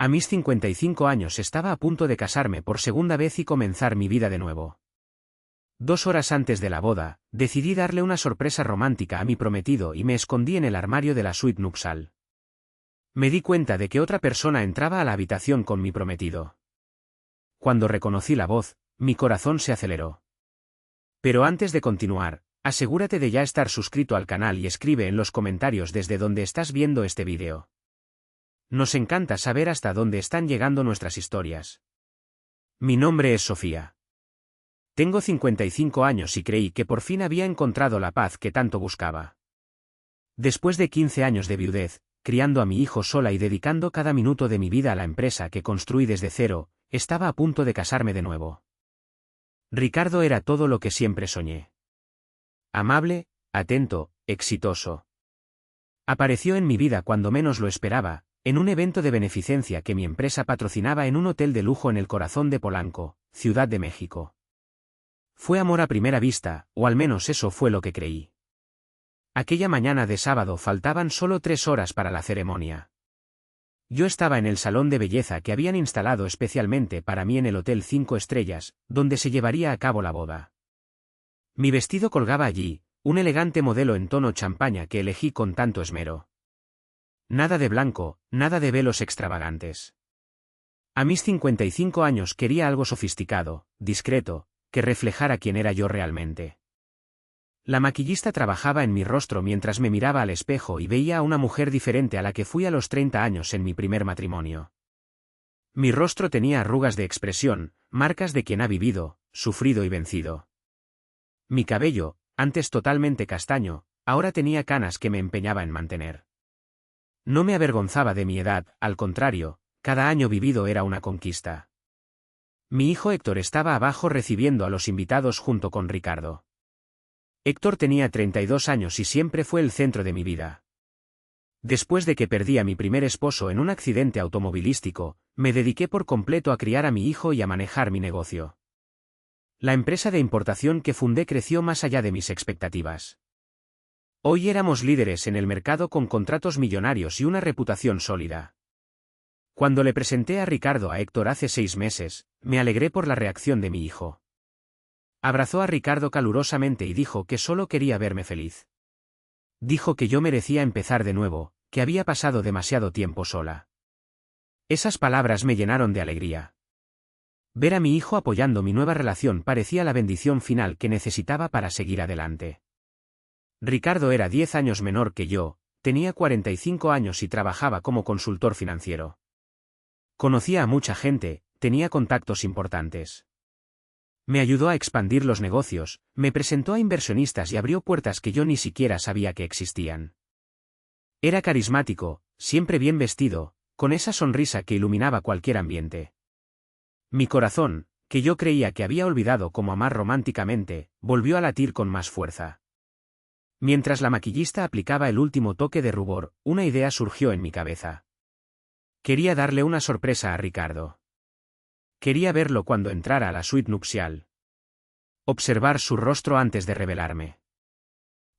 A mis 55 años estaba a punto de casarme por segunda vez y comenzar mi vida de nuevo. 2 horas antes de la boda, decidí darle una sorpresa romántica a mi prometido y me escondí en el armario de la suite nupcial. Me di cuenta de que otra persona entraba a la habitación con mi prometido. Cuando reconocí la voz, mi corazón se aceleró. Pero antes de continuar, asegúrate de ya estar suscrito al canal y escribe en los comentarios desde donde estás viendo este vídeo. Nos encanta saber hasta dónde están llegando nuestras historias. Mi nombre es Sofía. Tengo 55 años y creí que por fin había encontrado la paz que tanto buscaba. Después de 15 años de viudez, criando a mi hijo sola y dedicando cada minuto de mi vida a la empresa que construí desde cero, estaba a punto de casarme de nuevo. Ricardo era todo lo que siempre soñé. Amable, atento, exitoso. Apareció en mi vida cuando menos lo esperaba, en un evento de beneficencia que mi empresa patrocinaba en un hotel de lujo en el corazón de Polanco, Ciudad de México. Fue amor a primera vista, o al menos eso fue lo que creí. Aquella mañana de sábado faltaban solo 3 horas para la ceremonia. Yo estaba en el salón de belleza que habían instalado especialmente para mí en el Hotel 5 Estrellas, donde se llevaría a cabo la boda. Mi vestido colgaba allí, un elegante modelo en tono champaña que elegí con tanto esmero. Nada de blanco, nada de velos extravagantes. A mis 55 años quería algo sofisticado, discreto, que reflejara quién era yo realmente. La maquillista trabajaba en mi rostro mientras me miraba al espejo y veía a una mujer diferente a la que fui a los 30 años en mi primer matrimonio. Mi rostro tenía arrugas de expresión, marcas de quien ha vivido, sufrido y vencido. Mi cabello, antes totalmente castaño, ahora tenía canas que me empeñaba en mantener. No me avergonzaba de mi edad, al contrario, cada año vivido era una conquista. Mi hijo Héctor estaba abajo recibiendo a los invitados junto con Ricardo. Héctor tenía 32 años y siempre fue el centro de mi vida. Después de que perdí a mi primer esposo en un accidente automovilístico, me dediqué por completo a criar a mi hijo y a manejar mi negocio. La empresa de importación que fundé creció más allá de mis expectativas. Hoy éramos líderes en el mercado con contratos millonarios y una reputación sólida. Cuando le presenté a Ricardo a Héctor hace 6 meses, me alegré por la reacción de mi hijo. Abrazó a Ricardo calurosamente y dijo que solo quería verme feliz. Dijo que yo merecía empezar de nuevo, que había pasado demasiado tiempo sola. Esas palabras me llenaron de alegría. Ver a mi hijo apoyando mi nueva relación parecía la bendición final que necesitaba para seguir adelante. Ricardo era 10 años menor que yo, tenía 45 años y trabajaba como consultor financiero. Conocía a mucha gente, tenía contactos importantes. Me ayudó a expandir los negocios, me presentó a inversionistas y abrió puertas que yo ni siquiera sabía que existían. Era carismático, siempre bien vestido, con esa sonrisa que iluminaba cualquier ambiente. Mi corazón, que yo creía que había olvidado cómo amar románticamente, volvió a latir con más fuerza. Mientras la maquillista aplicaba el último toque de rubor, una idea surgió en mi cabeza. Quería darle una sorpresa a Ricardo. Quería verlo cuando entrara a la suite nupcial. Observar su rostro antes de revelarme.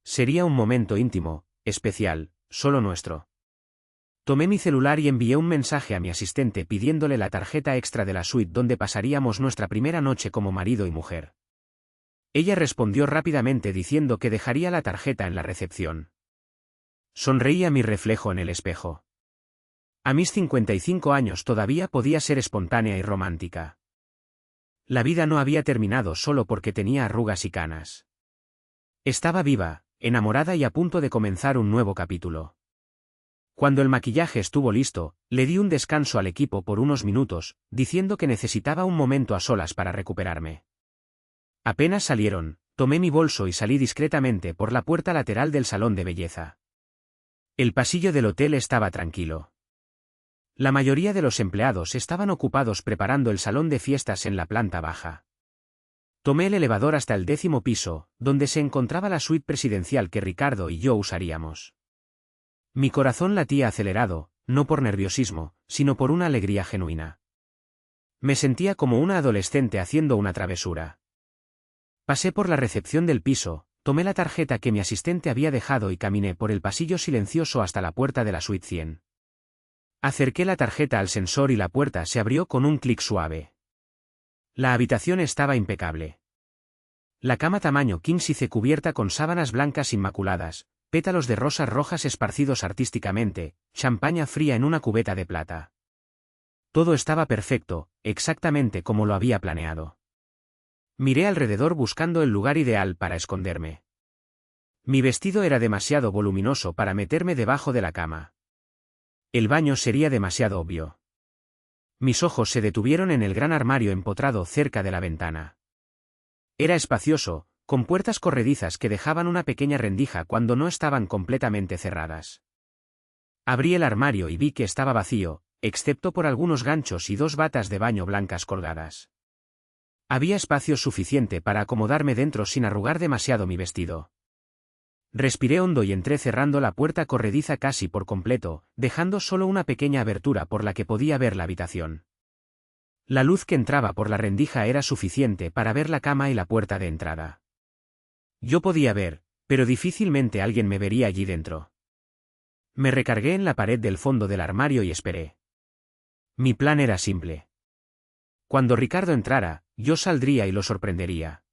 Sería un momento íntimo, especial, solo nuestro. Tomé mi celular y envié un mensaje a mi asistente pidiéndole la tarjeta extra de la suite donde pasaríamos nuestra primera noche como marido y mujer. Ella respondió rápidamente diciendo que dejaría la tarjeta en la recepción. Sonreí a mi reflejo en el espejo. A mis 55 años todavía podía ser espontánea y romántica. La vida no había terminado solo porque tenía arrugas y canas. Estaba viva, enamorada y a punto de comenzar un nuevo capítulo. Cuando el maquillaje estuvo listo, le di un descanso al equipo por unos minutos, diciendo que necesitaba un momento a solas para recuperarme. Apenas salieron, tomé mi bolso y salí discretamente por la puerta lateral del salón de belleza. El pasillo del hotel estaba tranquilo. La mayoría de los empleados estaban ocupados preparando el salón de fiestas en la planta baja. Tomé el elevador hasta el 10º piso, donde se encontraba la suite presidencial que Ricardo y yo usaríamos. Mi corazón latía acelerado, no por nerviosismo, sino por una alegría genuina. Me sentía como una adolescente haciendo una travesura. Pasé por la recepción del piso, tomé la tarjeta que mi asistente había dejado y caminé por el pasillo silencioso hasta la puerta de la suite 100. Acerqué la tarjeta al sensor y la puerta se abrió con un clic suave. La habitación estaba impecable. La cama tamaño king size cubierta con sábanas blancas inmaculadas, pétalos de rosas rojas esparcidos artísticamente, champaña fría en una cubeta de plata. Todo estaba perfecto, exactamente como lo había planeado. Miré alrededor buscando el lugar ideal para esconderme. Mi vestido era demasiado voluminoso para meterme debajo de la cama. El baño sería demasiado obvio. Mis ojos se detuvieron en el gran armario empotrado cerca de la ventana. Era espacioso, con puertas corredizas que dejaban una pequeña rendija cuando no estaban completamente cerradas. Abrí el armario y vi que estaba vacío, excepto por algunos ganchos y 2 batas de baño blancas colgadas. Había espacio suficiente para acomodarme dentro sin arrugar demasiado mi vestido. Respiré hondo y entré cerrando la puerta corrediza casi por completo, dejando solo una pequeña abertura por la que podía ver la habitación. La luz que entraba por la rendija era suficiente para ver la cama y la puerta de entrada. Yo podía ver, pero difícilmente alguien me vería allí dentro. Me recargué en la pared del fondo del armario y esperé. Mi plan era simple. Cuando Ricardo entrara, yo saldría y lo sorprendería.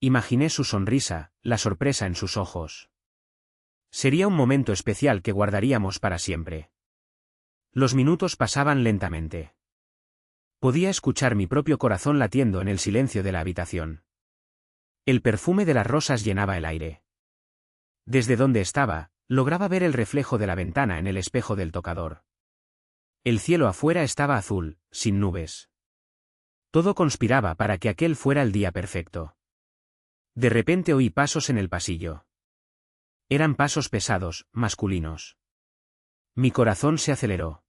Imaginé su sonrisa, la sorpresa en sus ojos. Sería un momento especial que guardaríamos para siempre. Los minutos pasaban lentamente. Podía escuchar mi propio corazón latiendo en el silencio de la habitación. El perfume de las rosas llenaba el aire. Desde donde estaba, lograba ver el reflejo de la ventana en el espejo del tocador. El cielo afuera estaba azul, sin nubes. Todo conspiraba para que aquel fuera el día perfecto. De repente oí pasos en el pasillo. Eran pasos pesados, masculinos. Mi corazón se aceleró.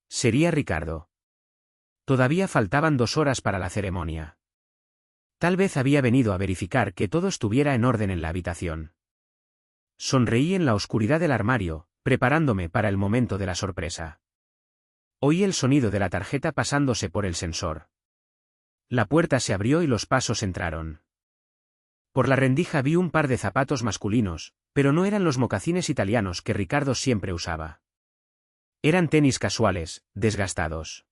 Sería Ricardo. Todavía faltaban 2 horas para la ceremonia. Tal vez había venido a verificar que todo estuviera en orden en la habitación. Sonreí en la oscuridad del armario, preparándome para el momento de la sorpresa. Oí el sonido de la tarjeta pasándose por el sensor. La puerta se abrió y los pasos entraron. Por la rendija vi un par de zapatos masculinos, pero no eran los mocasines italianos que Ricardo siempre usaba. Eran tenis casuales, desgastados.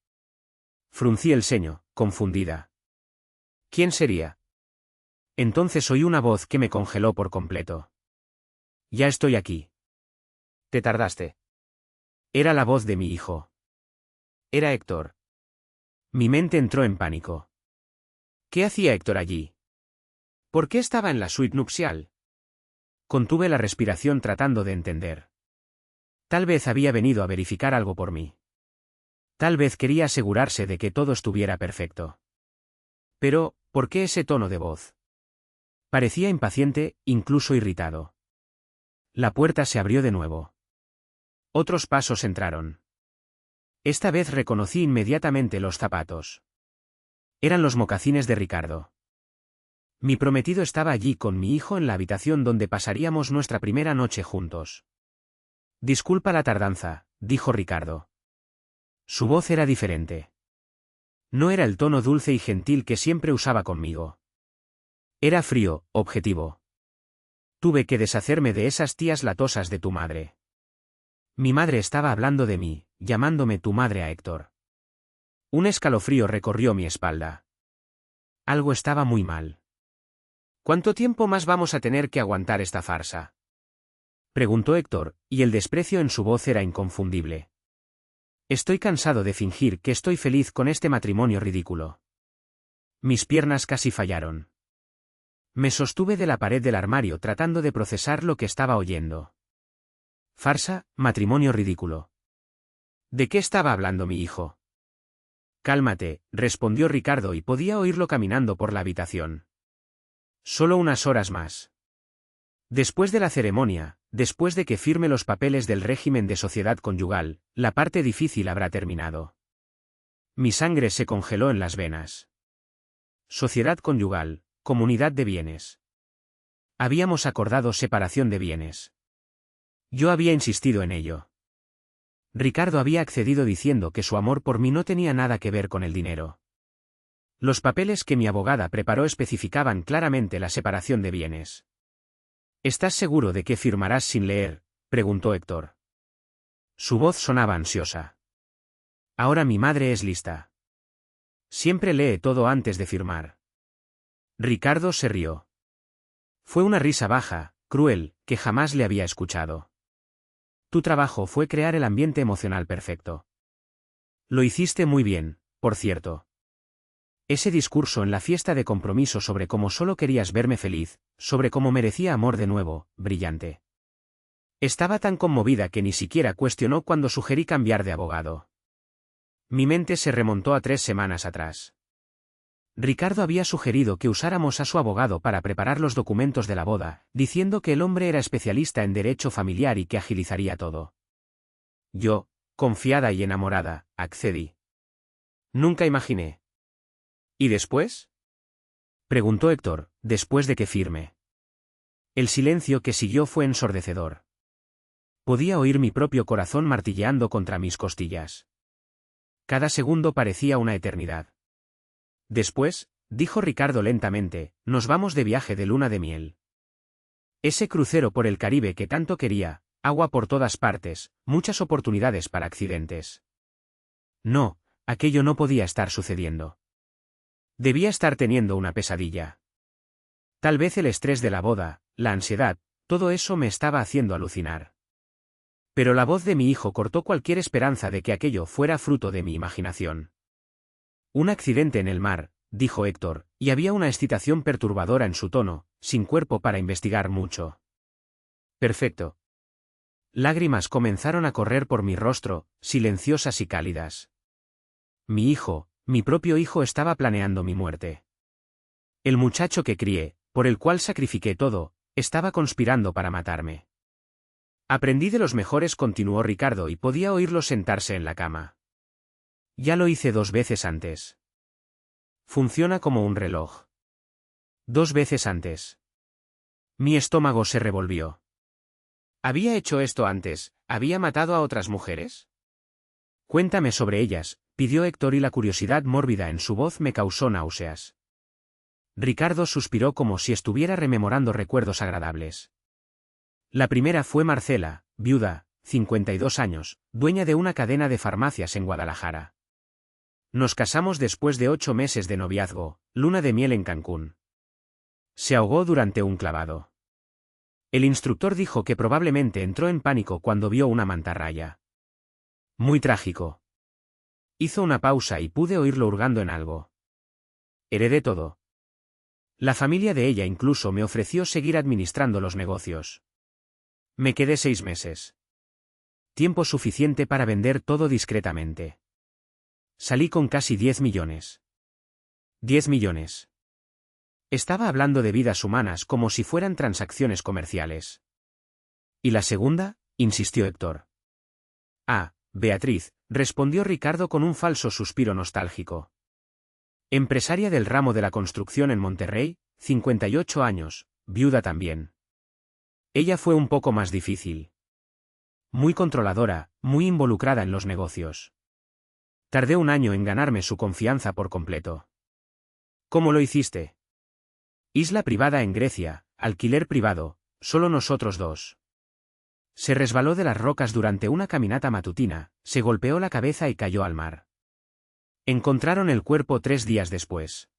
Fruncí el ceño, confundida. ¿Quién sería? Entonces oí una voz que me congeló por completo. Ya estoy aquí. ¿Te tardaste? Era la voz de mi hijo. Era Héctor. Mi mente entró en pánico. ¿Qué hacía Héctor allí? ¿Por qué estaba en la suite nupcial? Contuve la respiración tratando de entender. Tal vez había venido a verificar algo por mí. Tal vez quería asegurarse de que todo estuviera perfecto. Pero, ¿por qué ese tono de voz? Parecía impaciente, incluso irritado. La puerta se abrió de nuevo. Otros pasos entraron. Esta vez reconocí inmediatamente los zapatos. Eran los mocasines de Ricardo. Mi prometido estaba allí con mi hijo en la habitación donde pasaríamos nuestra primera noche juntos. Disculpa la tardanza, dijo Ricardo. Su voz era diferente. No era el tono dulce y gentil que siempre usaba conmigo. Era frío, objetivo. Tuve que deshacerme de esas tías latosas de tu madre. Mi madre estaba hablando de mí, llamándome tu madre a Héctor. Un escalofrío recorrió mi espalda. Algo estaba muy mal. ¿Cuánto tiempo más vamos a tener que aguantar esta farsa? Preguntó Héctor, y el desprecio en su voz era inconfundible. Estoy cansado de fingir que estoy feliz con este matrimonio ridículo. Mis piernas casi fallaron. Me sostuve de la pared del armario tratando de procesar lo que estaba oyendo. Farsa, matrimonio ridículo. ¿De qué estaba hablando mi hijo? Cálmate, respondió Ricardo y podía oírlo caminando por la habitación. Solo unas horas más. Después de la ceremonia, después de que firme los papeles del régimen de sociedad conyugal, la parte difícil habrá terminado. Mi sangre se congeló en las venas. Sociedad conyugal, comunidad de bienes. Habíamos acordado separación de bienes. Yo había insistido en ello. Ricardo había accedido diciendo que su amor por mí no tenía nada que ver con el dinero. Los papeles que mi abogada preparó especificaban claramente la separación de bienes. ¿Estás seguro de que firmarás sin leer?, preguntó Héctor. Su voz sonaba ansiosa. Ahora mi madre es lista. Siempre lee todo antes de firmar. Ricardo se rió. Fue una risa baja, cruel, que jamás le había escuchado. Tu trabajo fue crear el ambiente emocional perfecto. Lo hiciste muy bien, por cierto. Ese discurso en la fiesta de compromiso sobre cómo solo querías verme feliz, sobre cómo merecía amor de nuevo, brillante. Estaba tan conmovida que ni siquiera cuestionó cuando sugerí cambiar de abogado. Mi mente se remontó a 3 semanas atrás. Ricardo había sugerido que usáramos a su abogado para preparar los documentos de la boda, diciendo que el hombre era especialista en derecho familiar y que agilizaría todo. Yo, confiada y enamorada, accedí. Nunca imaginé. ¿Y después? Preguntó Héctor, después de que firme. El silencio que siguió fue ensordecedor. Podía oír mi propio corazón martilleando contra mis costillas. Cada segundo parecía una eternidad. Después, dijo Ricardo lentamente, nos vamos de viaje de luna de miel. Ese crucero por el Caribe que tanto quería, agua por todas partes, muchas oportunidades para accidentes. No, aquello no podía estar sucediendo. Debía estar teniendo una pesadilla. Tal vez el estrés de la boda, la ansiedad, todo eso me estaba haciendo alucinar. Pero la voz de mi hijo cortó cualquier esperanza de que aquello fuera fruto de mi imaginación. Un accidente en el mar, dijo Héctor, y había una excitación perturbadora en su tono, sin cuerpo para investigar mucho. Perfecto. Lágrimas comenzaron a correr por mi rostro, silenciosas y cálidas. Mi hijo, mi propio hijo estaba planeando mi muerte. El muchacho que crié, por el cual sacrifiqué todo, estaba conspirando para matarme. Aprendí de los mejores, continuó Ricardo, y podía oírlo sentarse en la cama. Ya lo hice 2 veces antes. Funciona como un reloj. 2 veces antes. Mi estómago se revolvió. ¿Había hecho esto antes? ¿Había matado a otras mujeres? Cuéntame sobre ellas, pidió Héctor, y la curiosidad mórbida en su voz me causó náuseas. Ricardo suspiró como si estuviera rememorando recuerdos agradables. La primera fue Marcela, viuda, 52 años, dueña de una cadena de farmacias en Guadalajara. Nos casamos después de 8 meses de noviazgo, luna de miel en Cancún. Se ahogó durante un clavado. El instructor dijo que probablemente entró en pánico cuando vio una mantarraya. Muy trágico. Hizo una pausa y pude oírlo hurgando en algo. Heredé todo. La familia de ella incluso me ofreció seguir administrando los negocios. Me quedé 6 meses. Tiempo suficiente para vender todo discretamente. Salí con casi 10 millones. 10 millones. Estaba hablando de vidas humanas como si fueran transacciones comerciales. ¿Y la segunda?, insistió Héctor. Ah, Beatriz, respondió Ricardo con un falso suspiro nostálgico. Empresaria del ramo de la construcción en Monterrey, 58 años, viuda también. Ella fue un poco más difícil. Muy controladora, muy involucrada en los negocios. Tardé 1 año en ganarme su confianza por completo. ¿Cómo lo hiciste? Isla privada en Grecia, alquiler privado, solo nosotros 2. Se resbaló de las rocas durante una caminata matutina, se golpeó la cabeza y cayó al mar. Encontraron el cuerpo 3 días después.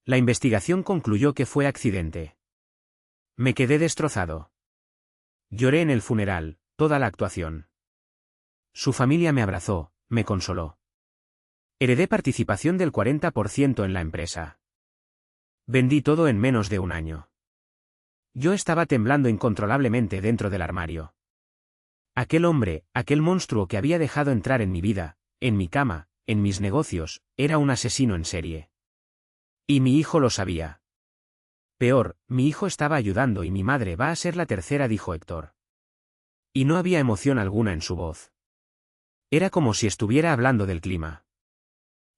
La investigación concluyó que fue accidente. Me quedé destrozado. Lloré en el funeral, toda la actuación. Su familia me abrazó, me consoló. Heredé participación del 40% en la empresa. Vendí todo en menos de 1 año. Yo estaba temblando incontrolablemente dentro del armario. Aquel hombre, aquel monstruo que había dejado entrar en mi vida, en mi cama, en mis negocios, era un asesino en serie. Y mi hijo lo sabía. Peor, mi hijo estaba ayudando y mi madre va a ser la tercera, dijo Héctor. Y no había emoción alguna en su voz. Era como si estuviera hablando del clima.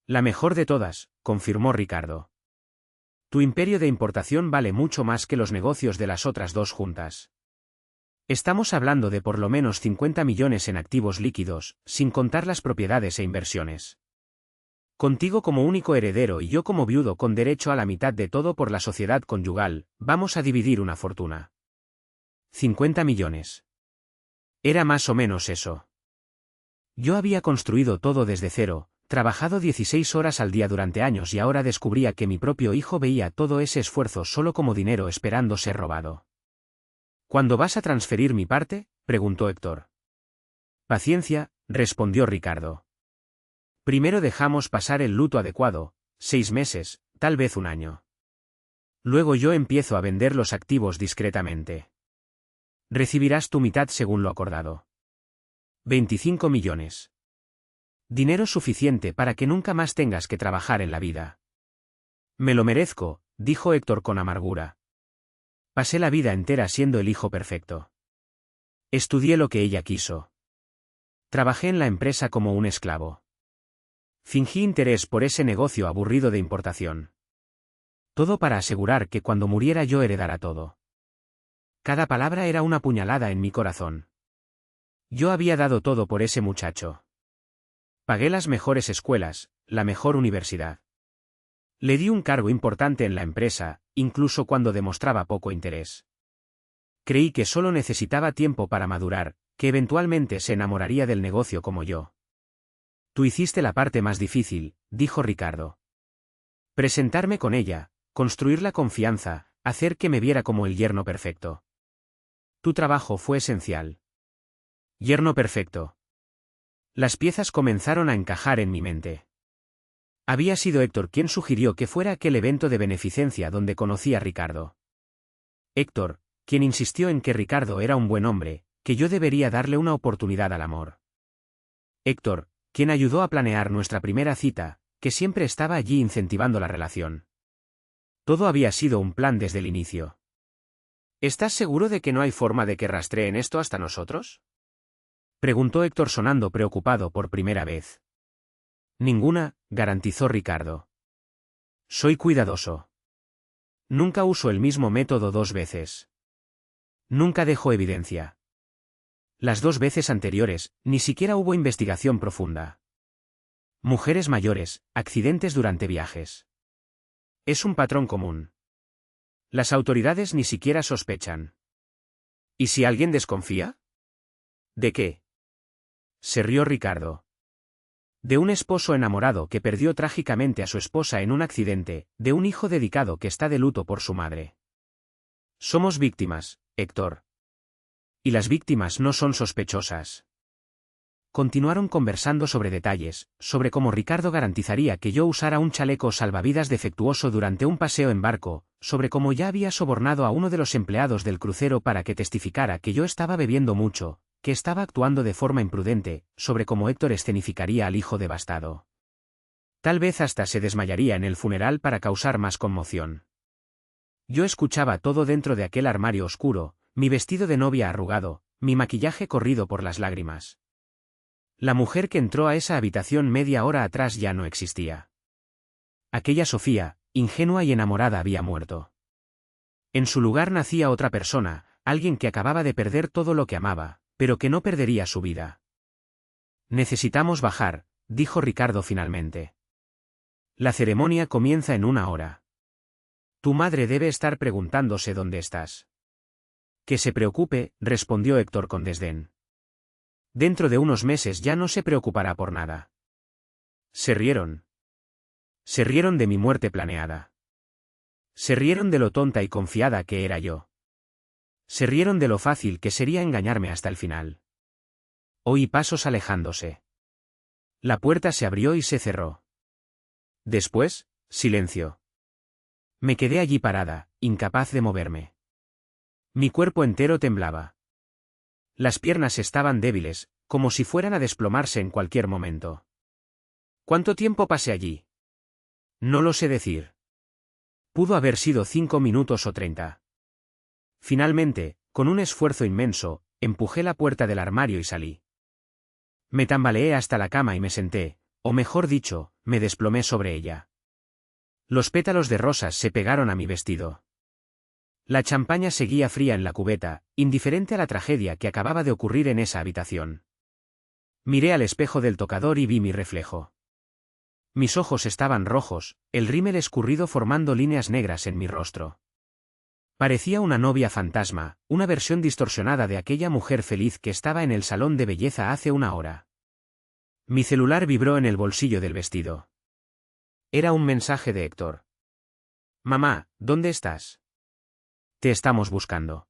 La mejor de todas, confirmó Ricardo. Tu imperio de importación vale mucho más que los negocios de las otras 2 juntas. Estamos hablando de por lo menos 50 millones en activos líquidos, sin contar las propiedades e inversiones. Contigo como único heredero y yo como viudo con derecho a la mitad de todo por la sociedad conyugal, vamos a dividir una fortuna. 50 millones. Era más o menos eso. Yo había construido todo desde cero, trabajado 16 horas al día durante años y ahora descubría que mi propio hijo veía todo ese esfuerzo solo como dinero esperando ser robado. ¿Cuándo vas a transferir mi parte?, preguntó Héctor. Paciencia, respondió Ricardo. Primero dejamos pasar el luto adecuado, 6 meses, tal vez un año. Luego yo empiezo a vender los activos discretamente. Recibirás tu mitad según lo acordado. 25 millones. Dinero suficiente para que nunca más tengas que trabajar en la vida. Me lo merezco, dijo Héctor con amargura. Pasé la vida entera siendo el hijo perfecto. Estudié lo que ella quiso. Trabajé en la empresa como un esclavo. Fingí interés por ese negocio aburrido de importación. Todo para asegurar que cuando muriera yo heredara todo. Cada palabra era una puñalada en mi corazón. Yo había dado todo por ese muchacho. Pagué las mejores escuelas, la mejor universidad. Le di un cargo importante en la empresa, incluso cuando demostraba poco interés. Creí que solo necesitaba tiempo para madurar, que eventualmente se enamoraría del negocio como yo. Tú hiciste la parte más difícil, dijo Ricardo. Presentarme con ella, construir la confianza, hacer que me viera como el yerno perfecto. Tu trabajo fue esencial. Yerno perfecto. Las piezas comenzaron a encajar en mi mente. Había sido Héctor quien sugirió que fuera aquel evento de beneficencia donde conocí a Ricardo. Héctor, quien insistió en que Ricardo era un buen hombre, que yo debería darle una oportunidad al amor. Héctor, quien ayudó a planear nuestra primera cita, que siempre estaba allí incentivando la relación. Todo había sido un plan desde el inicio. ¿Estás seguro de que no hay forma de que rastreen esto hasta nosotros?, preguntó Héctor sonando preocupado por primera vez. Ninguna, garantizó Ricardo. Soy cuidadoso. Nunca uso el mismo método 2 veces. Nunca dejo evidencia. Las 2 veces anteriores, ni siquiera hubo investigación profunda. Mujeres mayores, accidentes durante viajes. Es un patrón común. Las autoridades ni siquiera sospechan. ¿Y si alguien desconfía? ¿De qué? Se rió Ricardo. De un esposo enamorado que perdió trágicamente a su esposa en un accidente, de un hijo dedicado que está de luto por su madre. Somos víctimas, Héctor. Y las víctimas no son sospechosas. Continuaron conversando sobre detalles, sobre cómo Ricardo garantizaría que yo usara un chaleco salvavidas defectuoso durante un paseo en barco, sobre cómo ya había sobornado a uno de los empleados del crucero para que testificara que yo estaba bebiendo mucho, que estaba actuando de forma imprudente, sobre cómo Héctor escenificaría al hijo devastado. Tal vez hasta se desmayaría en el funeral para causar más conmoción. Yo escuchaba todo dentro de aquel armario oscuro, mi vestido de novia arrugado, mi maquillaje corrido por las lágrimas. La mujer que entró a esa habitación media hora atrás ya no existía. Aquella Sofía, ingenua y enamorada, había muerto. En su lugar nacía otra persona, alguien que acababa de perder todo lo que amaba, pero que no perdería su vida. Necesitamos bajar, dijo Ricardo finalmente. La ceremonia comienza en 1 hora. Tu madre debe estar preguntándose dónde estás. Que se preocupe, respondió Héctor con desdén. Dentro de unos meses ya no se preocupará por nada. Se rieron. Se rieron de mi muerte planeada. Se rieron de lo tonta y confiada que era yo. Se rieron de lo fácil que sería engañarme hasta el final. Oí pasos alejándose. La puerta se abrió y se cerró. Después, silencio. Me quedé allí parada, incapaz de moverme. Mi cuerpo entero temblaba. Las piernas estaban débiles, como si fueran a desplomarse en cualquier momento. ¿Cuánto tiempo pasé allí? No lo sé decir. Pudo haber sido 5 minutos o 30. Finalmente, con un esfuerzo inmenso, empujé la puerta del armario y salí. Me tambaleé hasta la cama y me senté, o mejor dicho, me desplomé sobre ella. Los pétalos de rosas se pegaron a mi vestido. La champaña seguía fría en la cubeta, indiferente a la tragedia que acababa de ocurrir en esa habitación. Miré al espejo del tocador y vi mi reflejo. Mis ojos estaban rojos, el rímel escurrido formando líneas negras en mi rostro. Parecía una novia fantasma, una versión distorsionada de aquella mujer feliz que estaba en el salón de belleza hace 1 hora. Mi celular vibró en el bolsillo del vestido. Era un mensaje de Héctor. Mamá, ¿dónde estás? Te estamos buscando.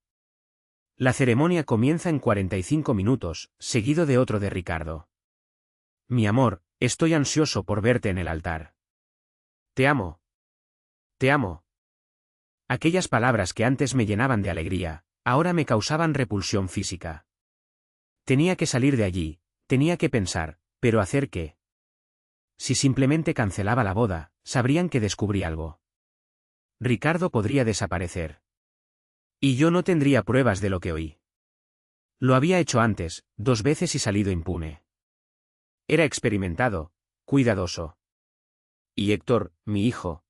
La ceremonia comienza en 45 minutos, seguido de otro de Ricardo. Mi amor, estoy ansioso por verte en el altar. Te amo. Te amo. Aquellas palabras que antes me llenaban de alegría, ahora me causaban repulsión física. Tenía que salir de allí, tenía que pensar, ¿pero hacer qué? Si simplemente cancelaba la boda, sabrían que descubrí algo. Ricardo podría desaparecer. Y yo no tendría pruebas de lo que oí. Lo había hecho antes, 2 veces y salido impune. Era experimentado, cuidadoso. Y Héctor, mi hijo.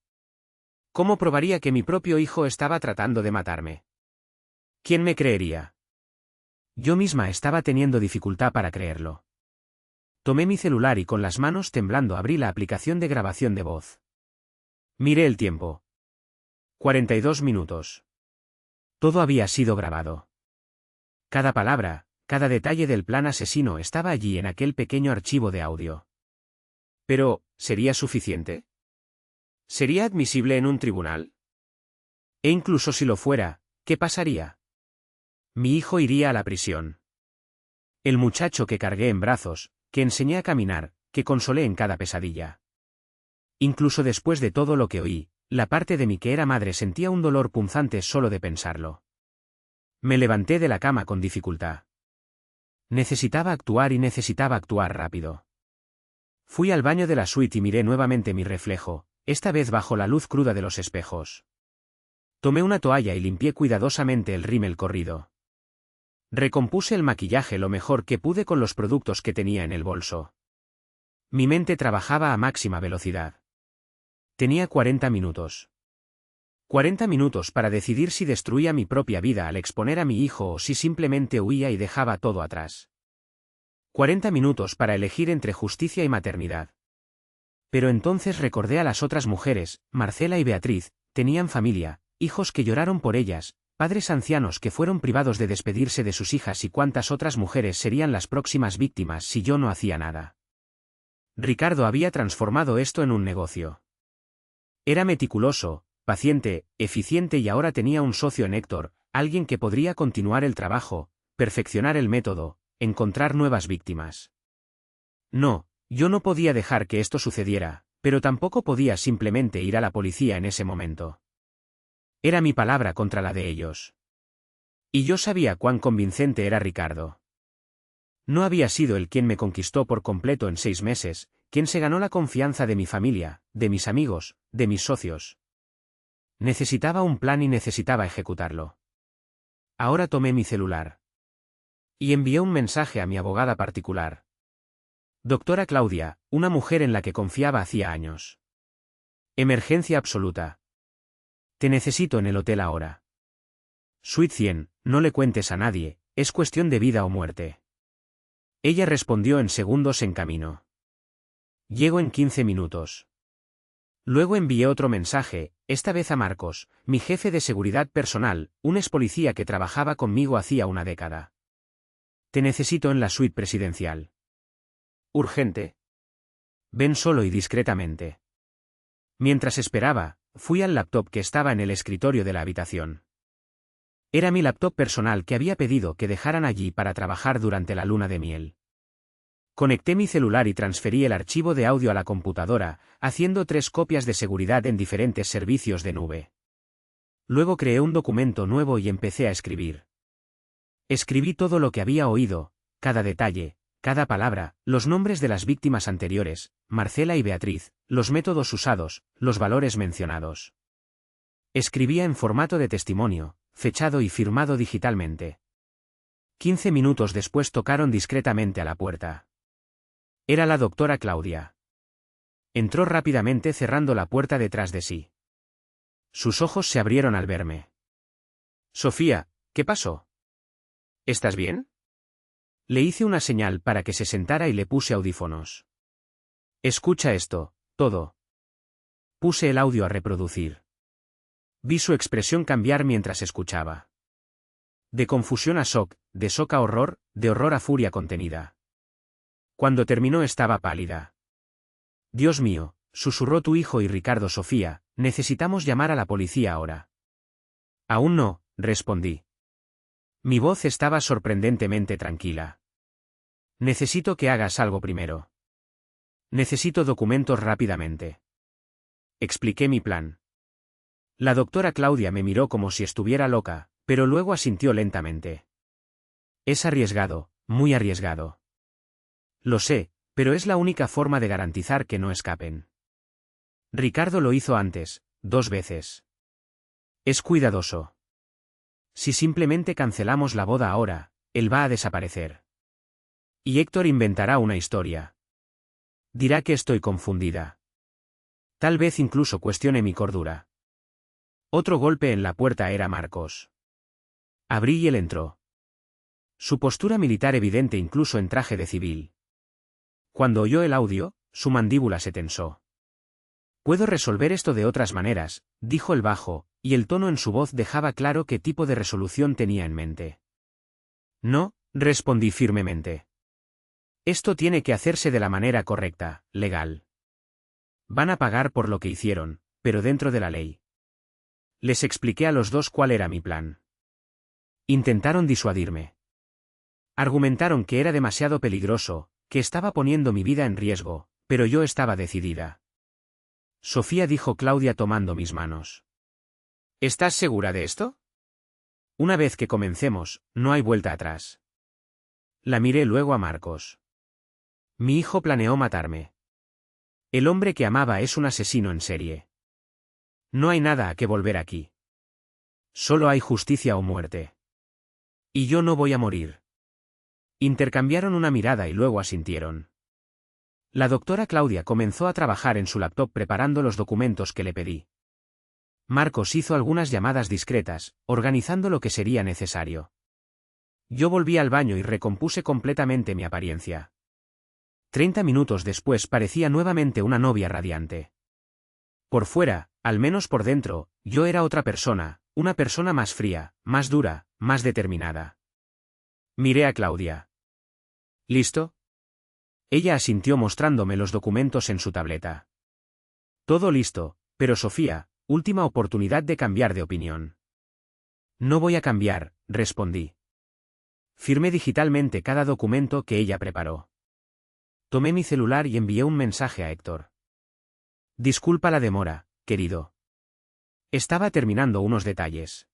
¿Cómo probaría que mi propio hijo estaba tratando de matarme? ¿Quién me creería? Yo misma estaba teniendo dificultad para creerlo. Tomé mi celular y con las manos temblando abrí la aplicación de grabación de voz. Miré el tiempo. 42 minutos. Todo había sido grabado. Cada palabra, cada detalle del plan asesino estaba allí en aquel pequeño archivo de audio. Pero, ¿sería suficiente? ¿Sería admisible en un tribunal? E incluso si lo fuera, ¿qué pasaría? Mi hijo iría a la prisión. El muchacho que cargué en brazos, que enseñé a caminar, que consolé en cada pesadilla. Incluso después de todo lo que oí, la parte de mí que era madre sentía un dolor punzante solo de pensarlo. Me levanté de la cama con dificultad. Necesitaba actuar y necesitaba actuar rápido. Fui al baño de la suite y miré nuevamente mi reflejo, esta vez bajo la luz cruda de los espejos. Tomé una toalla y limpié cuidadosamente el rímel corrido. Recompuse el maquillaje lo mejor que pude con los productos que tenía en el bolso. Mi mente trabajaba a máxima velocidad. Tenía 40 minutos. 40 minutos para decidir si destruía mi propia vida al exponer a mi hijo o si simplemente huía y dejaba todo atrás. 40 minutos para elegir entre justicia y maternidad. Pero entonces recordé a las otras mujeres, Marcela y Beatriz, tenían familia, hijos que lloraron por ellas, padres ancianos que fueron privados de despedirse de sus hijas y cuántas otras mujeres serían las próximas víctimas si yo no hacía nada. Ricardo había transformado esto en un negocio. Era meticuloso, paciente, eficiente y ahora tenía un socio en Héctor, alguien que podría continuar el trabajo, perfeccionar el método, encontrar nuevas víctimas. No, yo no podía dejar que esto sucediera, pero tampoco podía simplemente ir a la policía en ese momento. Era mi palabra contra la de ellos. Y yo sabía cuán convincente era Ricardo. No había sido él quien me conquistó por completo en 6 meses, quien se ganó la confianza de mi familia, de mis amigos, de mis socios. Necesitaba un plan y necesitaba ejecutarlo. Ahora tomé mi celular. Y envié un mensaje a mi abogada particular. Doctora Claudia, una mujer en la que confiaba hacía años. Emergencia absoluta. Te necesito en el hotel ahora. Suite 100, no le cuentes a nadie, es cuestión de vida o muerte. Ella respondió en segundos en camino. Llego en 15 minutos. Luego envié otro mensaje, esta vez a Marcos, mi jefe de seguridad personal, un expolicía que trabajaba conmigo hacía una década. Te necesito en la suite presidencial. Urgente. Ven solo y discretamente. Mientras esperaba, fui al laptop que estaba en el escritorio de la habitación. Era mi laptop personal que había pedido que dejaran allí para trabajar durante la luna de miel. Conecté mi celular y transferí el archivo de audio a la computadora, haciendo 3 copias de seguridad en diferentes servicios de nube. Luego creé un documento nuevo y empecé a escribir. Escribí todo lo que había oído, cada detalle, cada palabra, los nombres de las víctimas anteriores, Marcela y Beatriz, los métodos usados, los valores mencionados. Escribía en formato de testimonio, fechado y firmado digitalmente. 15 minutos después tocaron discretamente a la puerta. Era la doctora Claudia. Entró rápidamente cerrando la puerta detrás de sí. Sus ojos se abrieron al verme. Sofía, ¿qué pasó? ¿Estás bien? Le hice una señal para que se sentara y le puse audífonos. Escucha esto, todo. Puse el audio a reproducir. Vi su expresión cambiar mientras escuchaba. De confusión a shock, de shock a horror, de horror a furia contenida. Cuando terminó estaba pálida. Dios mío, susurró tu hijo y Ricardo. Sofía, necesitamos llamar a la policía ahora. Aún no, respondí. Mi voz estaba sorprendentemente tranquila. Necesito que hagas algo primero. Necesito documentos rápidamente. Expliqué mi plan. La doctora Claudia me miró como si estuviera loca, pero luego asintió lentamente. Es arriesgado, muy arriesgado. Lo sé, pero es la única forma de garantizar que no escapen. Ricardo lo hizo antes, 2 veces. Es cuidadoso. Si simplemente cancelamos la boda ahora, él va a desaparecer. Y Héctor inventará una historia. Dirá que estoy confundida. Tal vez incluso cuestione mi cordura. Otro golpe en la puerta era Marcos. Abrí y él entró. Su postura militar evidente incluso en traje de civil. Cuando oyó el audio, su mandíbula se tensó. Puedo resolver esto de otras maneras, dijo el bajo, y el tono en su voz dejaba claro qué tipo de resolución tenía en mente. No, respondí firmemente. Esto tiene que hacerse de la manera correcta, legal. Van a pagar por lo que hicieron, pero dentro de la ley. Les expliqué a los dos cuál era mi plan. Intentaron disuadirme. Argumentaron que era demasiado peligroso, que estaba poniendo mi vida en riesgo, pero yo estaba decidida. Sofía, dijo Claudia tomando mis manos. ¿Estás segura de esto? Una vez que comencemos, no hay vuelta atrás. La miré luego a Marcos. Mi hijo planeó matarme. El hombre que amaba es un asesino en serie. No hay nada a que volver aquí. Solo hay justicia o muerte. Y yo no voy a morir. Intercambiaron una mirada y luego asintieron. La doctora Claudia comenzó a trabajar en su laptop preparando los documentos que le pedí. Marcos hizo algunas llamadas discretas, organizando lo que sería necesario. Yo volví al baño y recompuse completamente mi apariencia. 30 minutos después parecía nuevamente una novia radiante. Por fuera, al menos por dentro, yo era otra persona, una persona más fría, más dura, más determinada. Miré a Claudia. ¿Listo? Ella asintió mostrándome los documentos en su tableta. Todo listo, pero Sofía, última oportunidad de cambiar de opinión. No voy a cambiar, respondí. Firmé digitalmente cada documento que ella preparó. Tomé mi celular y envié un mensaje a Héctor. Disculpa la demora, querido. Estaba terminando unos detalles.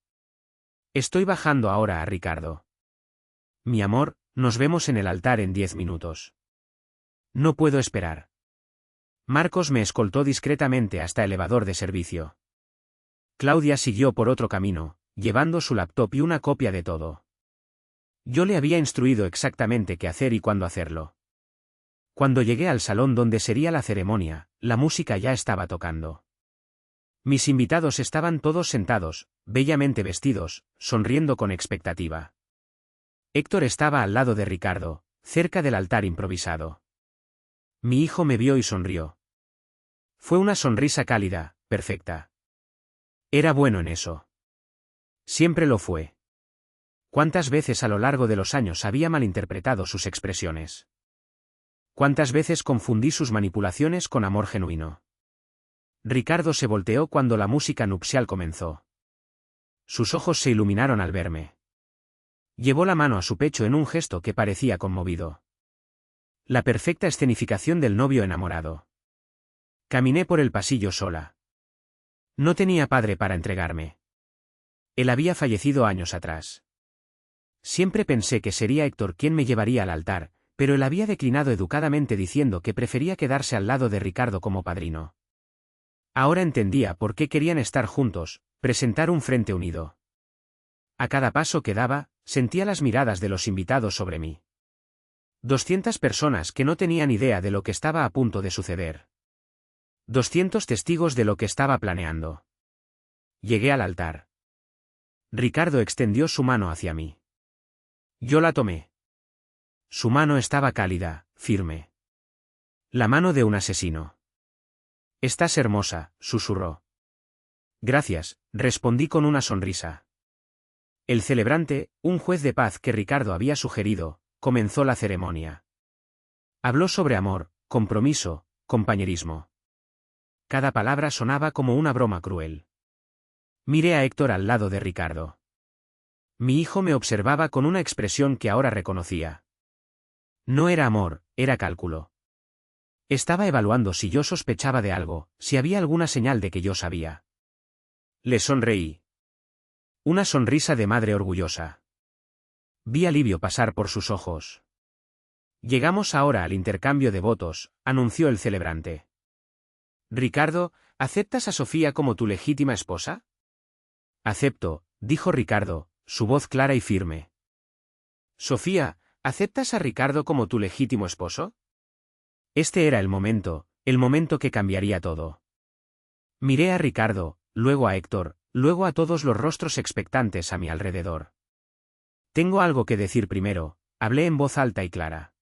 Estoy bajando ahora a Ricardo. Mi amor, nos vemos en el altar en 10 minutos. No puedo esperar. Marcos me escoltó discretamente hasta el elevador de servicio. Claudia siguió por otro camino, llevando su laptop y una copia de todo. Yo le había instruido exactamente qué hacer y cuándo hacerlo. Cuando llegué al salón donde sería la ceremonia, la música ya estaba tocando. Mis invitados estaban todos sentados, bellamente vestidos, sonriendo con expectativa. Héctor estaba al lado de Ricardo, cerca del altar improvisado. Mi hijo me vio y sonrió. Fue una sonrisa cálida, perfecta. Era bueno en eso. Siempre lo fue. ¿Cuántas veces a lo largo de los años había malinterpretado sus expresiones? ¿Cuántas veces confundí sus manipulaciones con amor genuino? Ricardo se volteó cuando la música nupcial comenzó. Sus ojos se iluminaron al verme. Llevó la mano a su pecho en un gesto que parecía conmovido. La perfecta escenificación del novio enamorado. Caminé por el pasillo sola. No tenía padre para entregarme. Él había fallecido años atrás. Siempre pensé que sería Héctor quien me llevaría al altar, pero él había declinado educadamente diciendo que prefería quedarse al lado de Ricardo como padrino. Ahora entendía por qué querían estar juntos, presentar un frente unido. A cada paso que daba, sentía las miradas de los invitados sobre mí. 200 personas que no tenían idea de lo que estaba a punto de suceder. 200 testigos de lo que estaba planeando. Llegué al altar. Ricardo extendió su mano hacia mí. Yo la tomé. Su mano estaba cálida, firme. La mano de un asesino. Estás hermosa, susurró. Gracias, respondí con una sonrisa. El celebrante, un juez de paz que Ricardo había sugerido, comenzó la ceremonia. Habló sobre amor, compromiso, compañerismo. Cada palabra sonaba como una broma cruel. Miré a Héctor al lado de Ricardo. Mi hijo me observaba con una expresión que ahora reconocía. No era amor, era cálculo. Estaba evaluando si yo sospechaba de algo, si había alguna señal de que yo sabía. Le sonreí. Una sonrisa de madre orgullosa. Vi alivio pasar por sus ojos. Llegamos ahora al intercambio de votos, anunció el celebrante. Ricardo, ¿aceptas a Sofía como tu legítima esposa? Acepto, dijo Ricardo, su voz clara y firme. Sofía, ¿aceptas a Ricardo como tu legítimo esposo? Este era el momento que cambiaría todo. Miré a Ricardo, luego a Héctor, luego a todos los rostros expectantes a mi alrededor. Tengo algo que decir primero, hablé en voz alta y clara.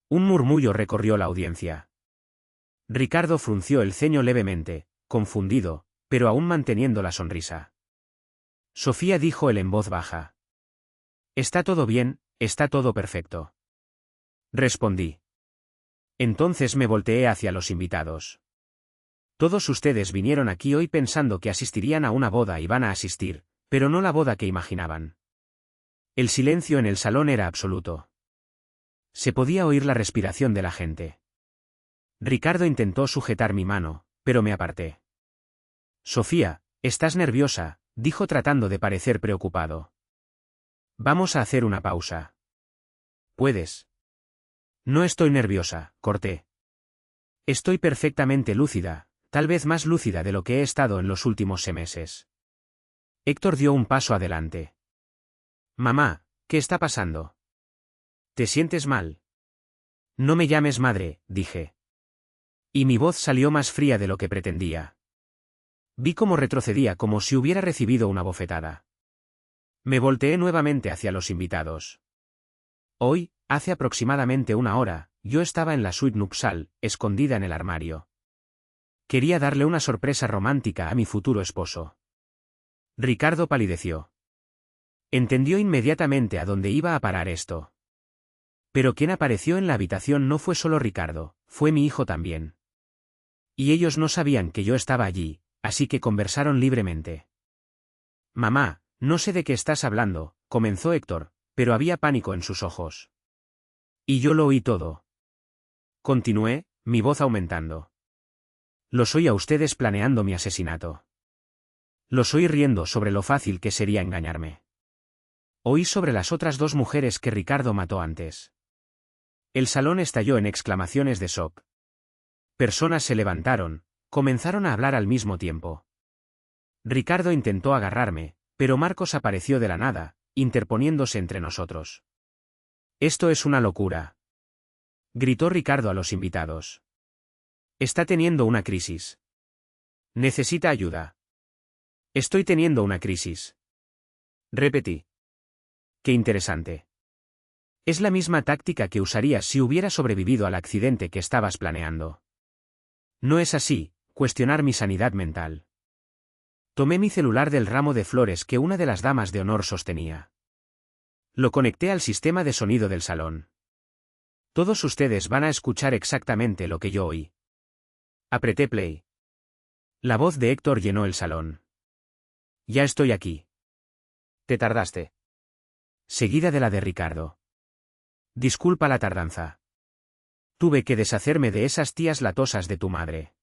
Un murmullo recorrió la audiencia. Ricardo frunció el ceño levemente, confundido, pero aún manteniendo la sonrisa. Sofía dijo él en voz baja. Está todo bien, está todo perfecto. Respondí. Entonces me volteé hacia los invitados. Todos ustedes vinieron aquí hoy pensando que asistirían a una boda y van a asistir, pero no la boda que imaginaban. El silencio en el salón era absoluto. Se podía oír la respiración de la gente. Ricardo intentó sujetar mi mano, pero me aparté. Sofía, estás nerviosa, dijo tratando de parecer preocupado. Vamos a hacer una pausa. ¿Puedes? No estoy nerviosa, corté. Estoy perfectamente lúcida, tal vez más lúcida de lo que he estado en los últimos meses. Héctor dio un paso adelante. Mamá, ¿qué está pasando? ¿Te sientes mal? No me llames madre, dije. Y mi voz salió más fría de lo que pretendía. Vi cómo retrocedía como si hubiera recibido una bofetada. Me volteé nuevamente hacia los invitados. Hoy, hace aproximadamente una hora, yo estaba en la suite nupcial, escondida en el armario. Quería darle una sorpresa romántica a mi futuro esposo. Ricardo palideció. Entendió inmediatamente a dónde iba a parar esto. Pero quien apareció en la habitación no fue solo Ricardo, fue mi hijo también. Y ellos no sabían que yo estaba allí, así que conversaron libremente. Mamá, no sé de qué estás hablando, comenzó Héctor, pero había pánico en sus ojos. Y yo lo oí todo. Continué, mi voz aumentando. Los oí a ustedes planeando mi asesinato. Los oí riendo sobre lo fácil que sería engañarme. Oí sobre las otras dos mujeres que Ricardo mató antes. El salón estalló en exclamaciones de shock. Personas se levantaron, comenzaron a hablar al mismo tiempo. Ricardo intentó agarrarme, pero Marcos apareció de la nada, interponiéndose entre nosotros. Esto es una locura. Gritó Ricardo a los invitados. Está teniendo una crisis. Necesita ayuda. Estoy teniendo una crisis. Repetí. Qué interesante. Es la misma táctica que usarías si hubiera sobrevivido al accidente que estabas planeando. No es así, cuestionar mi sanidad mental. Tomé mi celular del ramo de flores que una de las damas de honor sostenía. Lo conecté al sistema de sonido del salón. Todos ustedes van a escuchar exactamente lo que yo oí. Apreté play. La voz de Héctor llenó el salón. Ya estoy aquí. Te tardaste. Seguida de la de Ricardo. Disculpa la tardanza. Tuve que deshacerme de esas tías latosas de tu madre.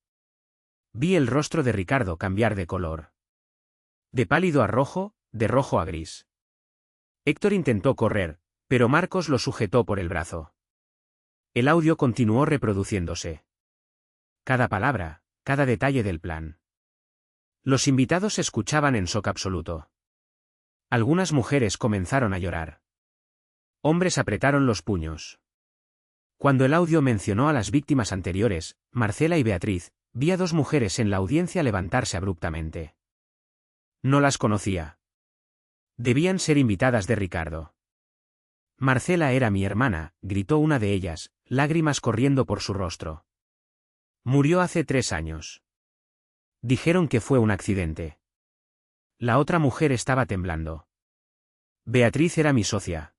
Vi el rostro de Ricardo cambiar de color. De pálido a rojo, de rojo a gris. Héctor intentó correr, pero Marcos lo sujetó por el brazo. El audio continuó reproduciéndose. Cada palabra, cada detalle del plan. Los invitados escuchaban en shock absoluto. Algunas mujeres comenzaron a llorar. Hombres apretaron los puños. Cuando el audio mencionó a las víctimas anteriores, Marcela y Beatriz, vi a dos mujeres en la audiencia levantarse abruptamente. No las conocía. Debían ser invitadas de Ricardo. Marcela era mi hermana, gritó una de ellas, lágrimas corriendo por su rostro. Murió hace 3 años. Dijeron que fue un accidente. La otra mujer estaba temblando. Beatriz era mi socia.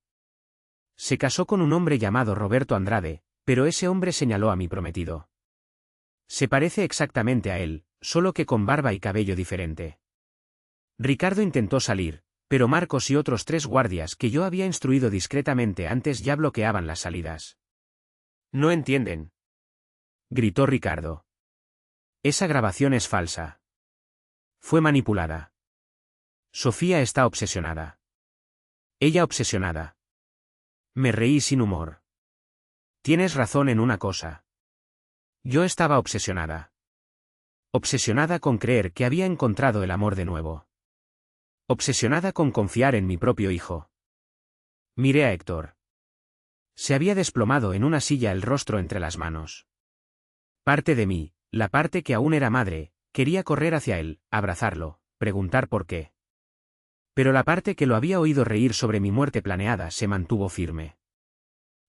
Se casó con un hombre llamado Roberto Andrade, pero ese hombre señaló a mi prometido. Se parece exactamente a él, solo que con barba y cabello diferente. Ricardo intentó salir, pero Marcos y otros 3 guardias que yo había instruido discretamente antes ya bloqueaban las salidas. «No entienden», gritó Ricardo. «Esa grabación es falsa. Fue manipulada. Sofía está obsesionada. Ella obsesionada». Me reí sin humor. «Tienes razón en una cosa. Yo estaba obsesionada. Obsesionada con creer que había encontrado el amor de nuevo. Obsesionada con confiar en mi propio hijo». Miré a Héctor. Se había desplomado en una silla, el rostro entre las manos. Parte de mí, la parte que aún era madre, quería correr hacia él, abrazarlo, preguntar por qué. Pero la parte que lo había oído reír sobre mi muerte planeada se mantuvo firme.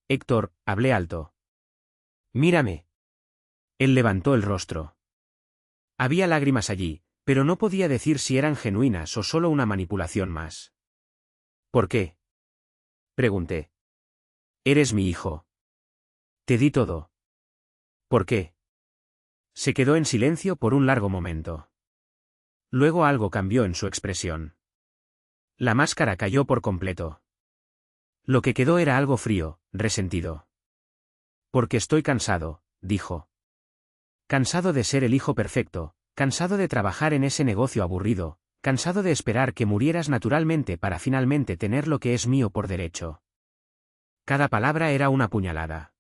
«Héctor», hablé alto. «Mírame». Él levantó el rostro. Había lágrimas allí, pero no podía decir si eran genuinas o solo una manipulación más. «¿Por qué?», pregunté. «Eres mi hijo. Te di todo». «¿Por qué?». Se quedó en silencio por un largo momento. Luego algo cambió en su expresión. La máscara cayó por completo. Lo que quedó era algo frío, resentido. «Porque estoy cansado», dijo. «Cansado de ser el hijo perfecto, cansado de trabajar en ese negocio aburrido, cansado de esperar que murieras naturalmente para finalmente tener lo que es mío por derecho». Cada palabra era una puñalada.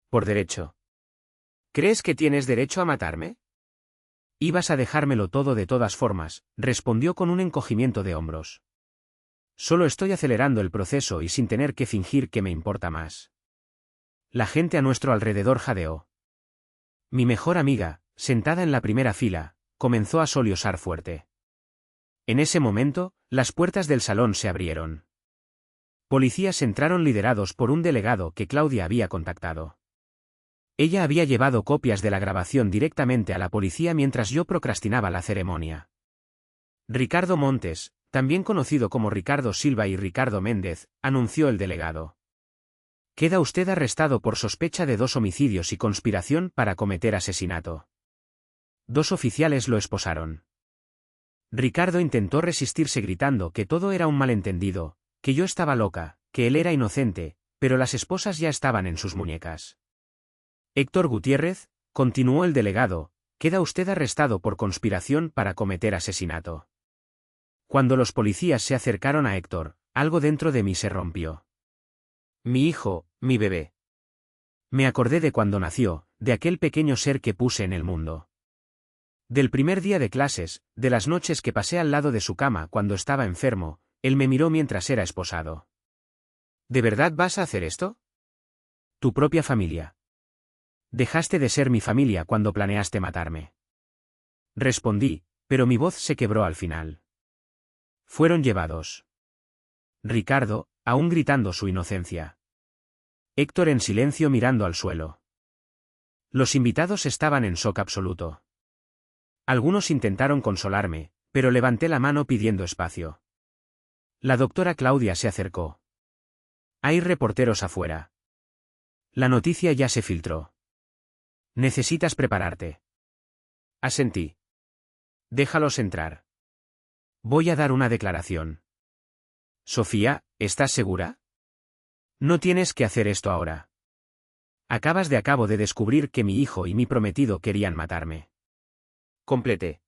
«¿Por derecho? ¿Crees que tienes derecho a matarme?». «Ibas a dejármelo todo de todas formas», respondió con un encogimiento de hombros. «Solo estoy acelerando el proceso y sin tener que fingir que me importa más». La gente a nuestro alrededor jadeó. Mi mejor amiga, sentada en la primera fila, comenzó a sollozar fuerte. En ese momento, las puertas del salón se abrieron. Policías entraron liderados por un delegado que Claudia había contactado. Ella había llevado copias de la grabación directamente a la policía mientras yo procrastinaba la ceremonia. «Ricardo Montes, también conocido como Ricardo Silva y Ricardo Méndez», anunció el delegado. «Queda usted arrestado por sospecha de 2 homicidios y conspiración para cometer asesinato». 2 oficiales lo esposaron. Ricardo intentó resistirse gritando que todo era un malentendido, que yo estaba loca, que él era inocente, pero las esposas ya estaban en sus muñecas. «Héctor Gutiérrez», continuó el delegado, «queda usted arrestado por conspiración para cometer asesinato». Cuando los policías se acercaron a Héctor, algo dentro de mí se rompió. Mi hijo, mi bebé. Me acordé de cuando nació, de aquel pequeño ser que puse en el mundo. Del primer día de clases, de las noches que pasé al lado de su cama cuando estaba enfermo, él me miró mientras era esposado. «¿De verdad vas a hacer esto?». «Tu propia familia. Dejaste de ser mi familia cuando planeaste matarme». Respondí, pero mi voz se quebró al final. Fueron llevados. Ricardo, aún gritando su inocencia. Héctor en silencio mirando al suelo. Los invitados estaban en shock absoluto. Algunos intentaron consolarme, pero levanté la mano pidiendo espacio. La doctora Claudia se acercó. «Hay reporteros afuera. La noticia ya se filtró. Necesitas prepararte». Asentí. «Déjalos entrar. Voy a dar una declaración». «Sofía, ¿estás segura? No tienes que hacer esto ahora. Acabo de descubrir que mi hijo y mi prometido querían matarme». Completé.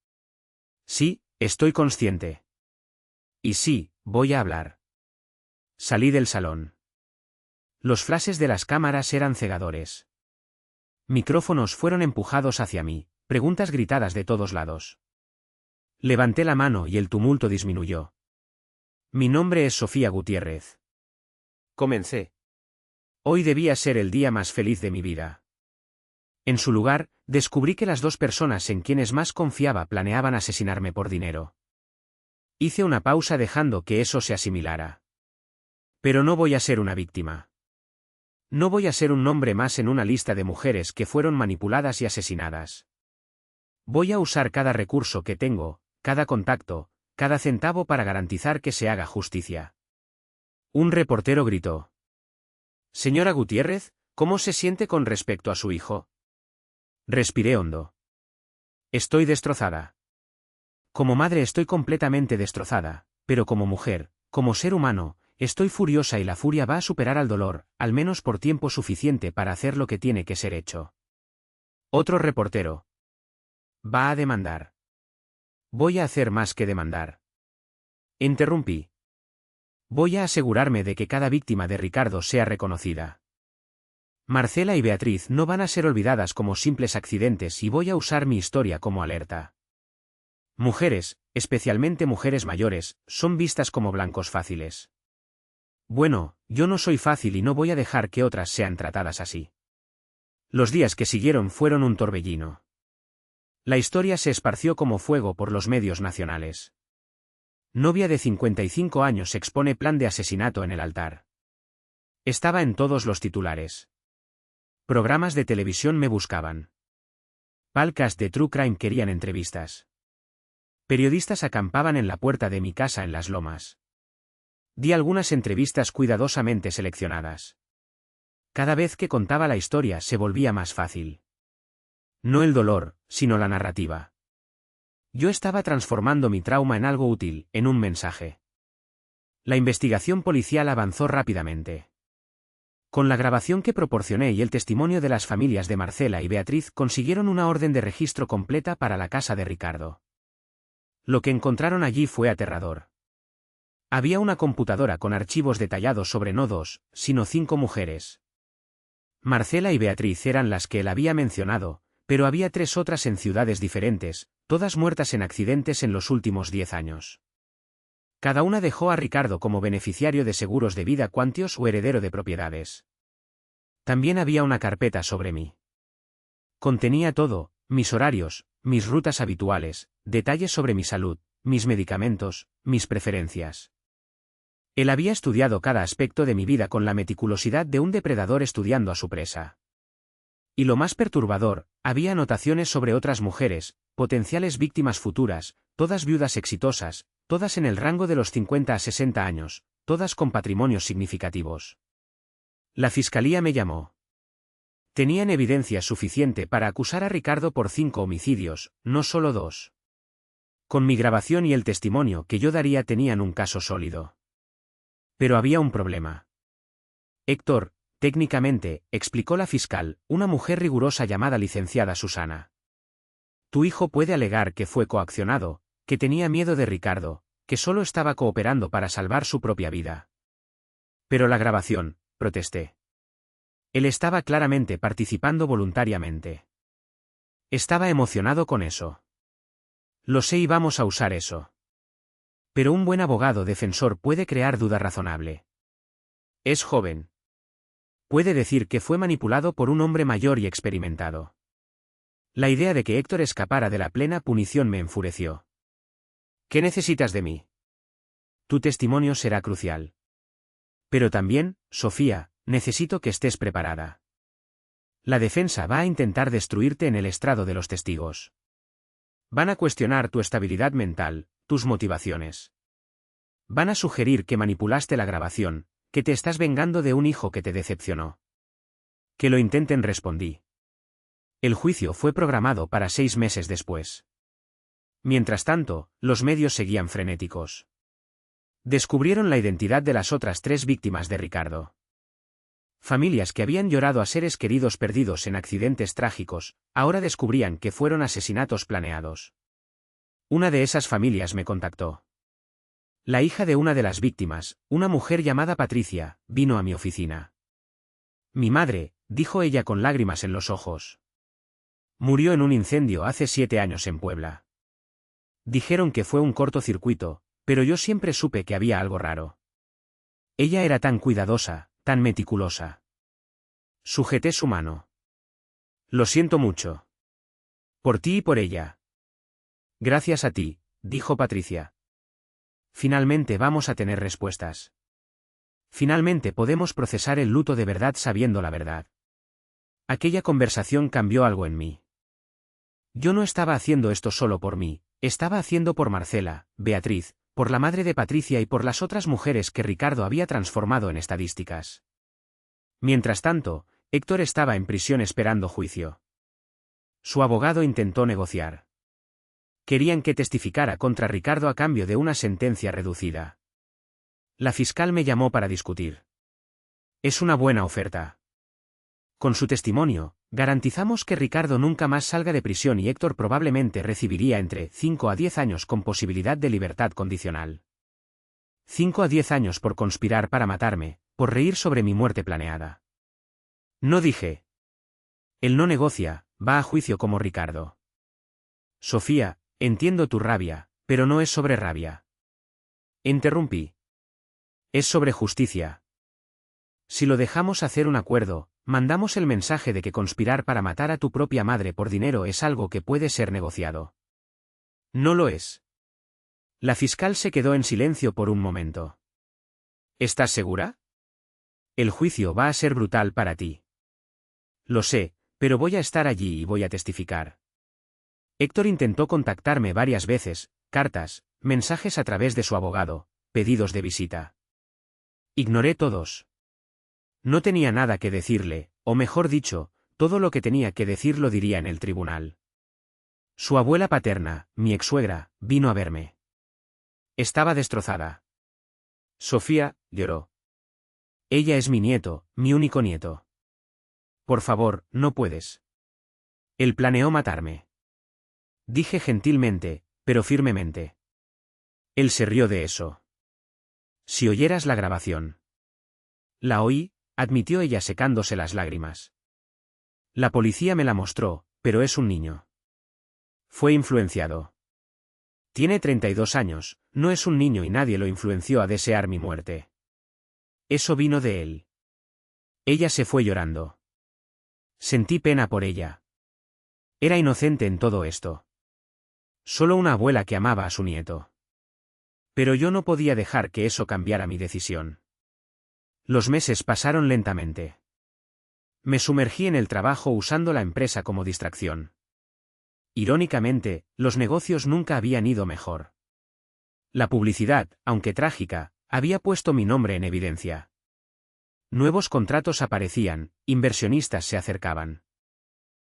«Sí, estoy consciente. Y sí, voy a hablar». Salí del salón. Los flashes de las cámaras eran cegadores. Micrófonos fueron empujados hacia mí, preguntas gritadas de todos lados. Levanté la mano y el tumulto disminuyó. «Mi nombre es Sofía Gutiérrez». Comencé. Hoy debía ser el día más feliz de mi vida. En su lugar, descubrí que las 2 personas en quienes más confiaba planeaban asesinarme por dinero. Hice una pausa dejando que eso se asimilara. Pero no voy a ser una víctima. No voy a ser un nombre más en una lista de mujeres que fueron manipuladas y asesinadas. Voy a usar cada recurso que tengo, cada contacto, cada centavo para garantizar que se haga justicia. Un reportero gritó. «Señora Gutiérrez, ¿Cómo se siente con respecto a su hijo? Respiré hondo. Estoy destrozada. Como madre estoy completamente destrozada, pero como mujer, como ser humano, estoy furiosa y la furia va a superar al dolor, al menos por tiempo suficiente para hacer lo que tiene que ser hecho. Otro reportero. Va a demandar. Voy a hacer más que demandar. Interrumpí. Voy a asegurarme de que cada víctima de Ricardo sea reconocida. Marcela y Beatriz no van a ser olvidadas como simples accidentes y voy a usar mi historia como alerta. Mujeres, especialmente mujeres mayores, son vistas como blancos fáciles. Bueno, yo no soy fácil y no voy a dejar que otras sean tratadas así. Los días que siguieron fueron un torbellino. La historia se esparció como fuego por los medios nacionales. Novia de 55 años expone plan de asesinato en el altar. Estaba en todos los titulares. Programas de televisión me buscaban. Podcasts de True Crime querían entrevistas. Periodistas acampaban en la puerta de mi casa en Las Lomas. Di algunas entrevistas cuidadosamente seleccionadas. Cada vez que contaba la historia se volvía más fácil. No el dolor, sino la narrativa. Yo estaba transformando mi trauma en algo útil, en un mensaje. La investigación policial avanzó rápidamente. Con la grabación que proporcioné y el testimonio de las familias de Marcela y Beatriz consiguieron una orden de registro completa para la casa de Ricardo. Lo que encontraron allí fue aterrador. Había una computadora con archivos detallados sobre no 2, sino 5 mujeres. Marcela y Beatriz eran las que él había mencionado, pero había 3 otras en ciudades diferentes, todas muertas en accidentes en los últimos 10 años. Cada una dejó a Ricardo como beneficiario de seguros de vida cuantios o heredero de propiedades. También había una carpeta sobre mí. Contenía todo, mis horarios, mis rutas habituales, detalles sobre mi salud, mis medicamentos, mis preferencias. Él había estudiado cada aspecto de mi vida con la meticulosidad de un depredador estudiando a su presa. Y lo más perturbador, había anotaciones sobre otras mujeres, potenciales víctimas futuras, todas viudas exitosas, todas en el rango de los 50 a 60 años, todas con patrimonios significativos. La fiscalía me llamó. Tenían evidencia suficiente para acusar a Ricardo por 5 homicidios, no solo 2. Con mi grabación y el testimonio que yo daría tenían un caso sólido. Pero había un problema. Héctor, técnicamente, explicó la fiscal, una mujer rigurosa llamada licenciada Susana. Tu hijo puede alegar que fue coaccionado, que tenía miedo de Ricardo, que solo estaba cooperando para salvar su propia vida. Pero la grabación, protesté. Él estaba claramente participando voluntariamente. Estaba emocionado con eso. Lo sé y vamos a usar eso. Pero un buen abogado defensor puede crear duda razonable. Es joven. Puede decir que fue manipulado por un hombre mayor y experimentado. La idea de que Héctor escapara de la plena punición me enfureció. ¿Qué necesitas de mí? Tu testimonio será crucial. Pero también, Sofía, necesito que estés preparada. La defensa va a intentar destruirte en el estrado de los testigos. Van a cuestionar tu estabilidad mental, tus motivaciones. Van a sugerir que manipulaste la grabación, que te estás vengando de un hijo que te decepcionó. Que lo intenten, respondí. El juicio fue programado para 6 meses después. Mientras tanto, los medios seguían frenéticos. Descubrieron la identidad de las otras 3 víctimas de Ricardo. Familias que habían llorado a seres queridos perdidos en accidentes trágicos, ahora descubrían que fueron asesinatos planeados. Una de esas familias me contactó. La hija de una de las víctimas, una mujer llamada Patricia, vino a mi oficina. Mi madre, dijo ella con lágrimas en los ojos. Murió en un incendio hace 7 años en Puebla. Dijeron que fue un cortocircuito, pero yo siempre supe que había algo raro. Ella era tan cuidadosa, tan meticulosa. Sujeté su mano. Lo siento mucho. Por ti y por ella. Gracias a ti, dijo Patricia. Finalmente vamos a tener respuestas. Finalmente podemos procesar el luto de verdad sabiendo la verdad. Aquella conversación cambió algo en mí. Yo no estaba haciendo esto solo por mí, estaba haciendo por Marcela, Beatriz, por la madre de Patricia y por las otras mujeres que Ricardo había transformado en estadísticas. Mientras tanto, Héctor estaba en prisión esperando juicio. Su abogado intentó negociar. Querían que testificara contra Ricardo a cambio de una sentencia reducida. La fiscal me llamó para discutir. Es una buena oferta. Con su testimonio, garantizamos que Ricardo nunca más salga de prisión y Héctor probablemente recibiría entre 5 a 10 años con posibilidad de libertad condicional. 5 a 10 años por conspirar para matarme, por reír sobre mi muerte planeada. No dije. Él no negocia, va a juicio como Ricardo. Sofía, entiendo tu rabia, pero no es sobre rabia. Interrumpí. Es sobre justicia. Si lo dejamos hacer un acuerdo, mandamos el mensaje de que conspirar para matar a tu propia madre por dinero es algo que puede ser negociado. No lo es. La fiscal se quedó en silencio por un momento. ¿Estás segura? El juicio va a ser brutal para ti. Lo sé, pero voy a estar allí y voy a testificar. Héctor intentó contactarme varias veces, cartas, mensajes a través de su abogado, pedidos de visita. Ignoré todos. No tenía nada que decirle, o mejor dicho, todo lo que tenía que decir lo diría en el tribunal. Su abuela paterna, mi exsuegra, vino a verme. Estaba destrozada. Sofía, lloró. Ella es mi nieto, mi único nieto. Por favor, no puedes. Él planeó matarme. Dije gentilmente, pero firmemente. Él se rió de eso. Si oyeras la grabación. La oí, admitió ella secándose las lágrimas. La policía me la mostró, pero es un niño. Fue influenciado. Tiene 32 años, no es un niño y nadie lo influenció a desear mi muerte. Eso vino de él. Ella se fue llorando. Sentí pena por ella. Era inocente en todo esto. Solo una abuela que amaba a su nieto. Pero yo no podía dejar que eso cambiara mi decisión. Los meses pasaron lentamente. Me sumergí en el trabajo usando la empresa como distracción. Irónicamente, los negocios nunca habían ido mejor. La publicidad, aunque trágica, había puesto mi nombre en evidencia. Nuevos contratos aparecían, inversionistas se acercaban.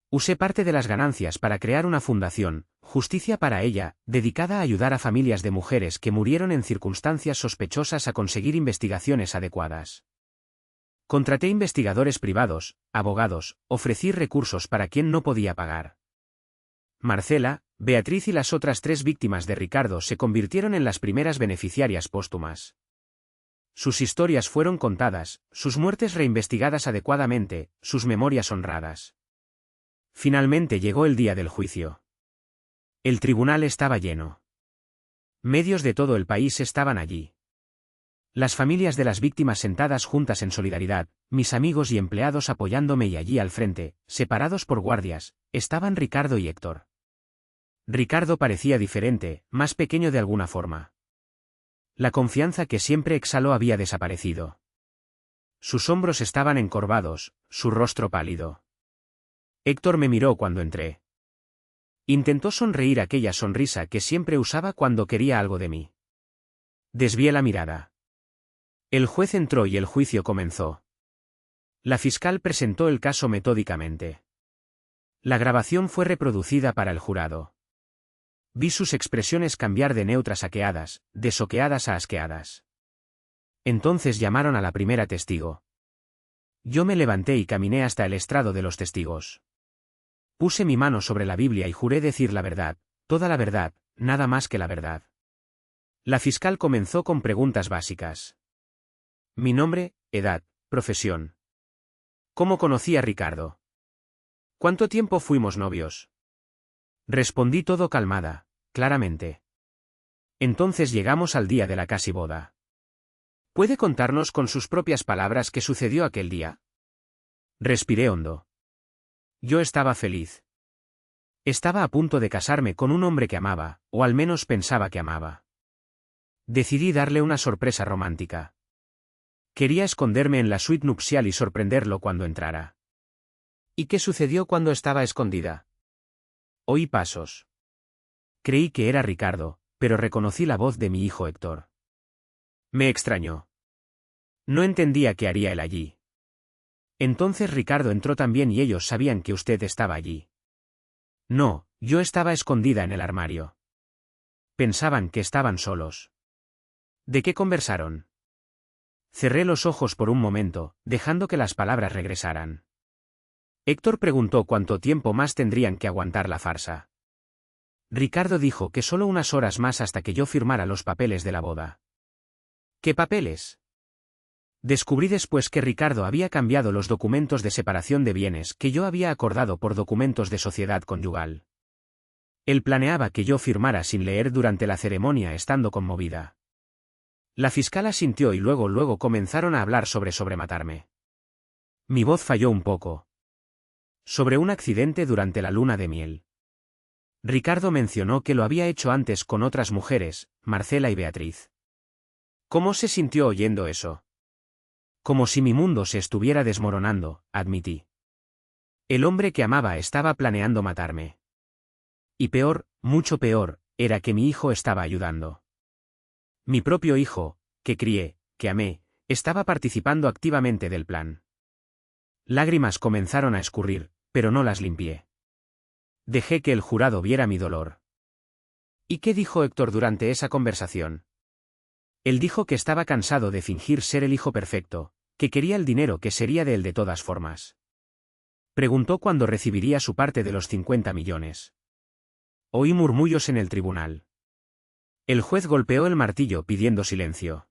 Usé parte de las ganancias para crear una fundación, Justicia para ella, dedicada a ayudar a familias de mujeres que murieron en circunstancias sospechosas a conseguir investigaciones adecuadas. Contraté investigadores privados, abogados, ofrecí recursos para quien no podía pagar. Marcela, Beatriz y las otras 3 víctimas de Ricardo se convirtieron en las primeras beneficiarias póstumas. Sus historias fueron contadas, sus muertes reinvestigadas adecuadamente, sus memorias honradas. Finalmente llegó el día del juicio. El tribunal estaba lleno. Medios de todo el país estaban allí. Las familias de las víctimas sentadas juntas en solidaridad, mis amigos y empleados apoyándome y allí al frente, separados por guardias, estaban Ricardo y Héctor. Ricardo parecía diferente, más pequeño de alguna forma. La confianza que siempre exhaló había desaparecido. Sus hombros estaban encorvados, su rostro pálido. Héctor me miró cuando entré. Intentó sonreír aquella sonrisa que siempre usaba cuando quería algo de mí. Desvié la mirada. El juez entró y el juicio comenzó. La fiscal presentó el caso metódicamente. La grabación fue reproducida para el jurado. Vi sus expresiones cambiar de neutras a queadas, de soqueadas a asqueadas. Entonces llamaron a la primera testigo. Yo me levanté y caminé hasta el estrado de los testigos. Puse mi mano sobre la Biblia y juré decir la verdad, toda la verdad, nada más que la verdad. La fiscal comenzó con preguntas básicas. Mi nombre, edad, profesión. ¿Cómo conocí a Ricardo? ¿Cuánto tiempo fuimos novios? Respondí todo calmada, claramente. Entonces llegamos al día de la casi boda. ¿Puede contarnos con sus propias palabras qué sucedió aquel día? Respiré hondo. Yo estaba feliz. Estaba a punto de casarme con un hombre que amaba, o al menos pensaba que amaba. Decidí darle una sorpresa romántica. Quería esconderme en la suite nupcial y sorprenderlo cuando entrara. ¿Y qué sucedió cuando estaba escondida? Oí pasos. Creí que era Ricardo, pero reconocí la voz de mi hijo Héctor. Me extrañó. No entendía qué haría él allí. Entonces Ricardo entró también y ellos sabían que usted estaba allí. No, yo estaba escondida en el armario. Pensaban que estaban solos. ¿De qué conversaron? Cerré los ojos por un momento, dejando que las palabras regresaran. Héctor preguntó cuánto tiempo más tendrían que aguantar la farsa. Ricardo dijo que solo unas horas más hasta que yo firmara los papeles de la boda. ¿Qué papeles? Descubrí después que Ricardo había cambiado los documentos de separación de bienes que yo había acordado por documentos de sociedad conyugal. Él planeaba que yo firmara sin leer durante la ceremonia estando conmovida. La fiscal asintió y luego comenzaron a hablar sobre matarme. Mi voz falló un poco. Sobre un accidente durante la luna de miel. Ricardo mencionó que lo había hecho antes con otras mujeres, Marcela y Beatriz. ¿Cómo se sintió oyendo eso? Como si mi mundo se estuviera desmoronando, admití. El hombre que amaba estaba planeando matarme. Y peor, mucho peor, era que mi hijo estaba ayudando. Mi propio hijo, que crié, que amé, estaba participando activamente del plan. Lágrimas comenzaron a escurrir, pero no las limpié. Dejé que el jurado viera mi dolor. ¿Y qué dijo Héctor durante esa conversación? Él dijo que estaba cansado de fingir ser el hijo perfecto, que quería el dinero que sería de él de todas formas. Preguntó cuándo recibiría su parte de los 50 millones. Oí murmullos en el tribunal. El juez golpeó el martillo pidiendo silencio.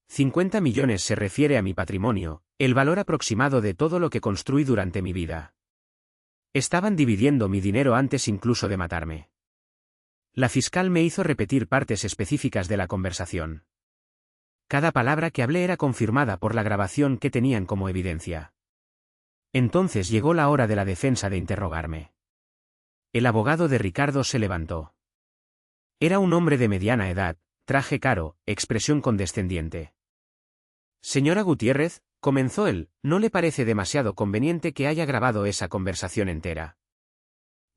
50 millones se refiere a mi patrimonio, el valor aproximado de todo lo que construí durante mi vida. Estaban dividiendo mi dinero antes incluso de matarme. La fiscal me hizo repetir partes específicas de la conversación. Cada palabra que hablé era confirmada por la grabación que tenían como evidencia. Entonces llegó la hora de la defensa de interrogarme. El abogado de Ricardo se levantó. Era un hombre de mediana edad, traje caro, expresión condescendiente. Señora Gutiérrez, comenzó él, ¿no le parece demasiado conveniente que haya grabado esa conversación entera?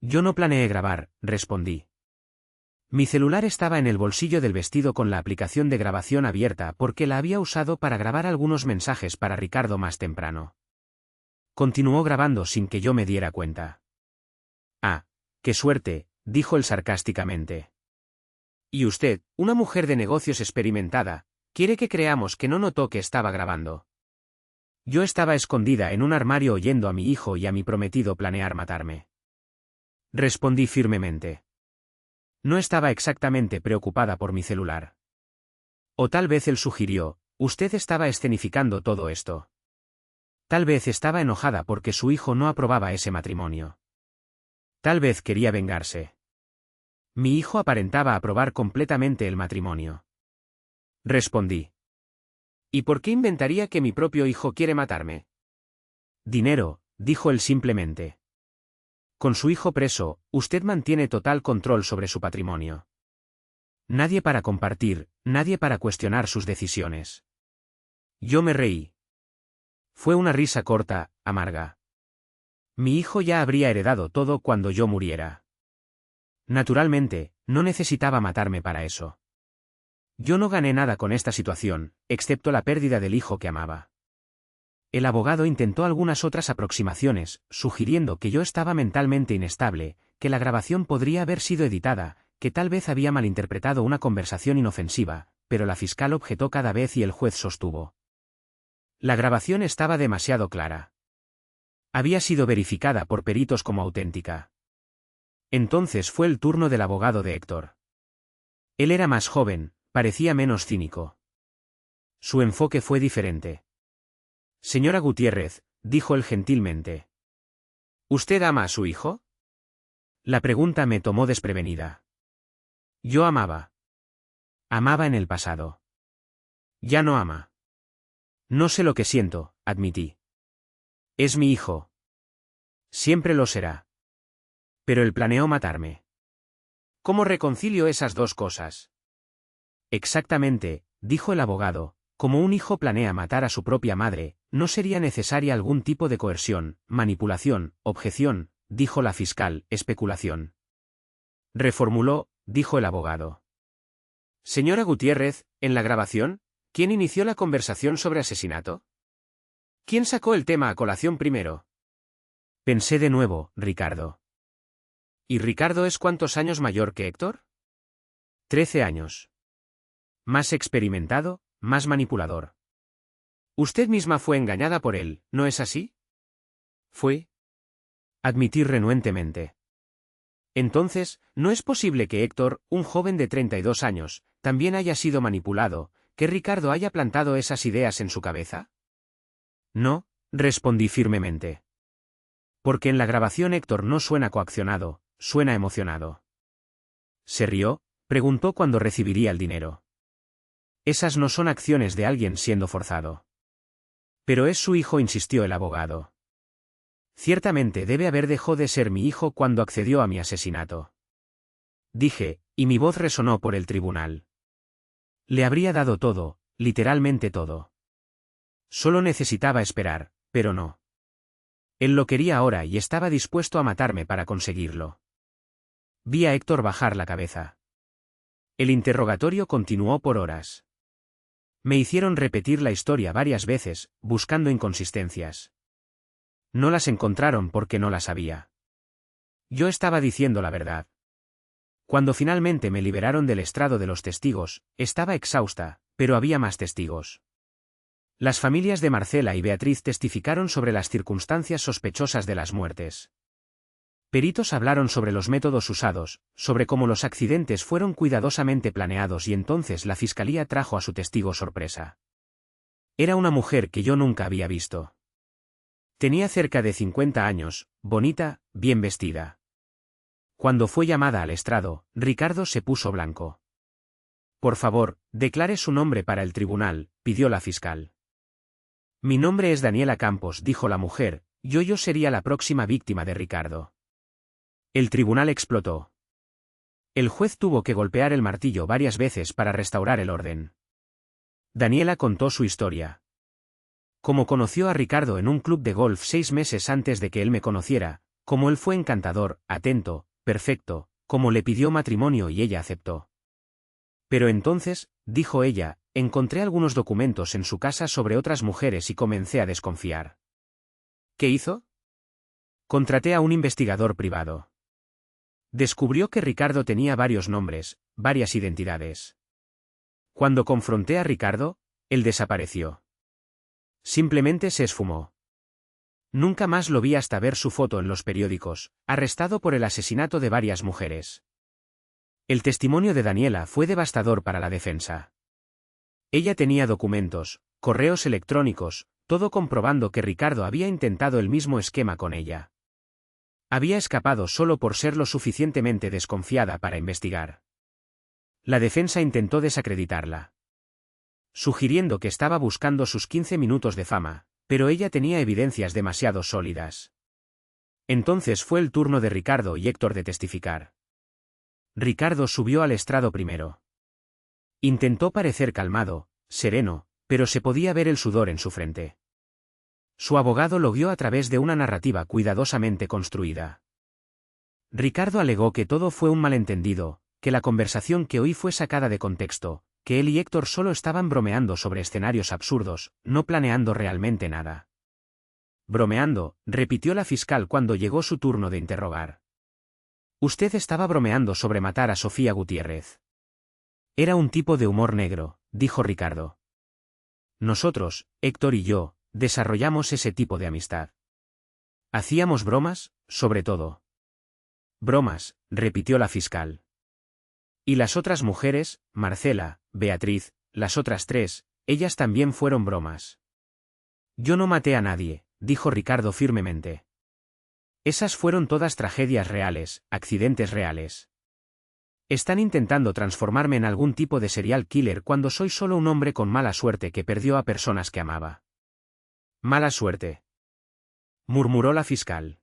Yo no planeé grabar, respondí. Mi celular estaba en el bolsillo del vestido con la aplicación de grabación abierta porque la había usado para grabar algunos mensajes para Ricardo más temprano. Continuó grabando sin que yo me diera cuenta. Ah, qué suerte, dijo él sarcásticamente. Y usted, una mujer de negocios experimentada, quiere que creamos que no notó que estaba grabando. Yo estaba escondida en un armario oyendo a mi hijo y a mi prometido planear matarme. Respondí firmemente. No estaba exactamente preocupada por mi celular. O tal vez él sugirió, usted estaba escenificando todo esto. Tal vez estaba enojada porque su hijo no aprobaba ese matrimonio. Tal vez quería vengarse. Mi hijo aparentaba aprobar completamente el matrimonio. Respondí. ¿Y por qué inventaría que mi propio hijo quiere matarme? Dinero, dijo él simplemente. Con su hijo preso, usted mantiene total control sobre su patrimonio. Nadie para compartir, nadie para cuestionar sus decisiones. Yo me reí. Fue una risa corta, amarga. Mi hijo ya habría heredado todo cuando yo muriera. Naturalmente, no necesitaba matarme para eso. Yo no gané nada con esta situación, excepto la pérdida del hijo que amaba. El abogado intentó algunas otras aproximaciones, sugiriendo que yo estaba mentalmente inestable, que la grabación podría haber sido editada, que tal vez había malinterpretado una conversación inofensiva, pero la fiscal objetó cada vez y el juez sostuvo. La grabación estaba demasiado clara. Había sido verificada por peritos como auténtica. Entonces fue el turno del abogado de Héctor. Él era más joven, parecía menos cínico. Su enfoque fue diferente. Señora Gutiérrez, dijo él gentilmente. ¿Usted ama a su hijo? La pregunta me tomó desprevenida. Yo amaba. Amaba en el pasado. Ya no ama. No sé lo que siento, admití. Es mi hijo. Siempre lo será. Pero él planeó matarme. ¿Cómo reconcilio esas dos cosas? Exactamente, dijo el abogado, como un hijo planea matar a su propia madre, no sería necesaria algún tipo de coerción, manipulación, objeción, dijo la fiscal, especulación. Reformuló, dijo el abogado. Señora Gutiérrez, en la grabación, ¿quién inició la conversación sobre asesinato? ¿Quién sacó el tema a colación primero? Pensé de nuevo, Ricardo. ¿Y Ricardo es cuántos años mayor que Héctor? 13 años. Más experimentado, más manipulador. Usted misma fue engañada por él, ¿no es así? Fue. Admití renuentemente. Entonces, ¿no es posible que Héctor, un joven de 32 años, también haya sido manipulado, que Ricardo haya plantado esas ideas en su cabeza? No, respondí firmemente. Porque en la grabación Héctor no suena coaccionado, suena emocionado. ¿Se rió? Preguntó cuando recibiría el dinero. Esas no son acciones de alguien siendo forzado. Pero es su hijo, insistió el abogado. Ciertamente debe haber dejado de ser mi hijo cuando accedió a mi asesinato. Dije, y mi voz resonó por el tribunal. Le habría dado todo, literalmente todo. Solo necesitaba esperar, pero no. Él lo quería ahora y estaba dispuesto a matarme para conseguirlo. Vi a Héctor bajar la cabeza. El interrogatorio continuó por horas. Me hicieron repetir la historia varias veces, buscando inconsistencias. No las encontraron porque no las había. Yo estaba diciendo la verdad. Cuando finalmente me liberaron del estrado de los testigos, estaba exhausta, pero había más testigos. Las familias de Marcela y Beatriz testificaron sobre las circunstancias sospechosas de las muertes. Peritos hablaron sobre los métodos usados, sobre cómo los accidentes fueron cuidadosamente planeados y entonces la fiscalía trajo a su testigo sorpresa. Era una mujer que yo nunca había visto. Tenía cerca de 50 años, bonita, bien vestida. Cuando fue llamada al estrado, Ricardo se puso blanco. Por favor, declare su nombre para el tribunal, pidió la fiscal. Mi nombre es Daniela Campos, dijo la mujer, yo sería la próxima víctima de Ricardo. El tribunal explotó. El juez tuvo que golpear el martillo varias veces para restaurar el orden. Daniela contó su historia. Cómo conoció a Ricardo en un club de golf 6 meses antes de que él me conociera, cómo él fue encantador, atento, perfecto, cómo le pidió matrimonio y ella aceptó. Pero entonces, dijo ella, encontré algunos documentos en su casa sobre otras mujeres y comencé a desconfiar. ¿Qué hizo? Contraté a un investigador privado. Descubrió que Ricardo tenía varios nombres, varias identidades. Cuando confronté a Ricardo, él desapareció. Simplemente se esfumó. Nunca más lo vi hasta ver su foto en los periódicos, arrestado por el asesinato de varias mujeres. El testimonio de Daniela fue devastador para la defensa. Ella tenía documentos, correos electrónicos, todo comprobando que Ricardo había intentado el mismo esquema con ella. Había escapado solo por ser lo suficientemente desconfiada para investigar. La defensa intentó desacreditarla, sugiriendo que estaba buscando sus 15 minutos de fama, pero ella tenía evidencias demasiado sólidas. Entonces fue el turno de Ricardo y Héctor de testificar. Ricardo subió al estrado primero. Intentó parecer calmado, sereno, pero se podía ver el sudor en su frente. Su abogado lo guió a través de una narrativa cuidadosamente construida. Ricardo alegó que todo fue un malentendido, que la conversación que oí fue sacada de contexto, que él y Héctor solo estaban bromeando sobre escenarios absurdos, no planeando realmente nada. Bromeando, repitió la fiscal cuando llegó su turno de interrogar. Usted estaba bromeando sobre matar a Sofía Gutiérrez. Era un tipo de humor negro, dijo Ricardo. Nosotros, Héctor y yo, desarrollamos ese tipo de amistad. Hacíamos bromas, sobre todo. Bromas, repitió la fiscal. Y las otras mujeres, Marcela, Beatriz, las otras 3, ellas también fueron bromas. Yo no maté a nadie, dijo Ricardo firmemente. Esas fueron todas tragedias reales, accidentes reales. Están intentando transformarme en algún tipo de serial killer cuando soy solo un hombre con mala suerte que perdió a personas que amaba. Mala suerte, murmuró la fiscal.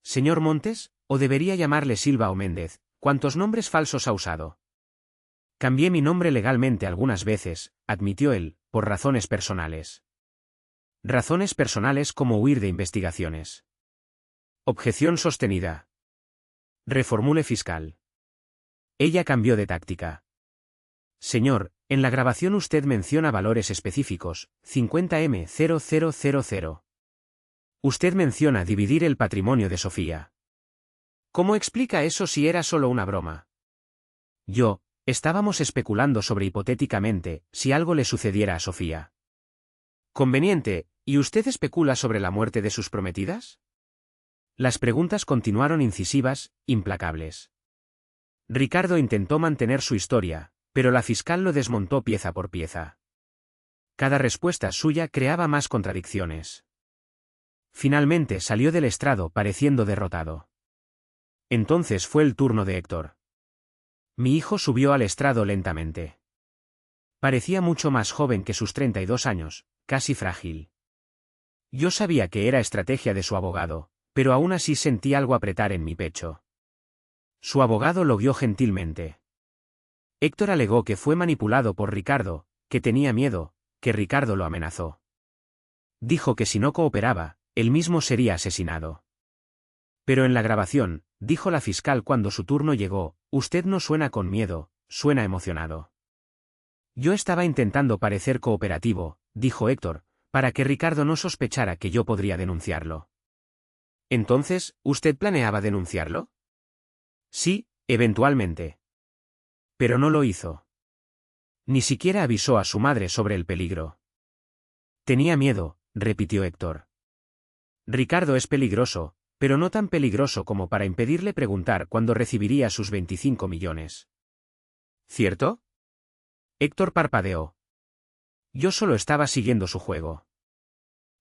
Señor Montes, o debería llamarle Silva o Méndez, ¿cuántos nombres falsos ha usado? Cambié mi nombre legalmente algunas veces, admitió él, por razones personales. Razones personales como huir de investigaciones. Objeción sostenida. Reformule fiscal. Ella cambió de táctica. Señor, en la grabación usted menciona valores específicos, 50M0000. Usted menciona dividir el patrimonio de Sofía. ¿Cómo explica eso si era solo una broma? Estábamos especulando sobre hipotéticamente, si algo le sucediera a Sofía. Conveniente, ¿y usted especula sobre la muerte de sus prometidas? Las preguntas continuaron incisivas, implacables. Ricardo intentó mantener su historia, pero la fiscal lo desmontó pieza por pieza. Cada respuesta suya creaba más contradicciones. Finalmente salió del estrado pareciendo derrotado. Entonces fue el turno de Héctor. Mi hijo subió al estrado lentamente. Parecía mucho más joven que sus 32 años, casi frágil. Yo sabía que era estrategia de su abogado, pero aún así sentí algo apretar en mi pecho. Su abogado lo guió gentilmente. Héctor alegó que fue manipulado por Ricardo, que tenía miedo, que Ricardo lo amenazó. Dijo que si no cooperaba, él mismo sería asesinado. Pero en la grabación, dijo la fiscal cuando su turno llegó, usted no suena con miedo, suena emocionado. Yo estaba intentando parecer cooperativo, dijo Héctor, para que Ricardo no sospechara que yo podría denunciarlo. Entonces, ¿usted planeaba denunciarlo? Sí, eventualmente. Pero no lo hizo. Ni siquiera avisó a su madre sobre el peligro. Tenía miedo, repitió Héctor. Ricardo es peligroso, pero no tan peligroso como para impedirle preguntar cuándo recibiría sus 25 millones. ¿Cierto? Héctor parpadeó. Yo solo estaba siguiendo su juego.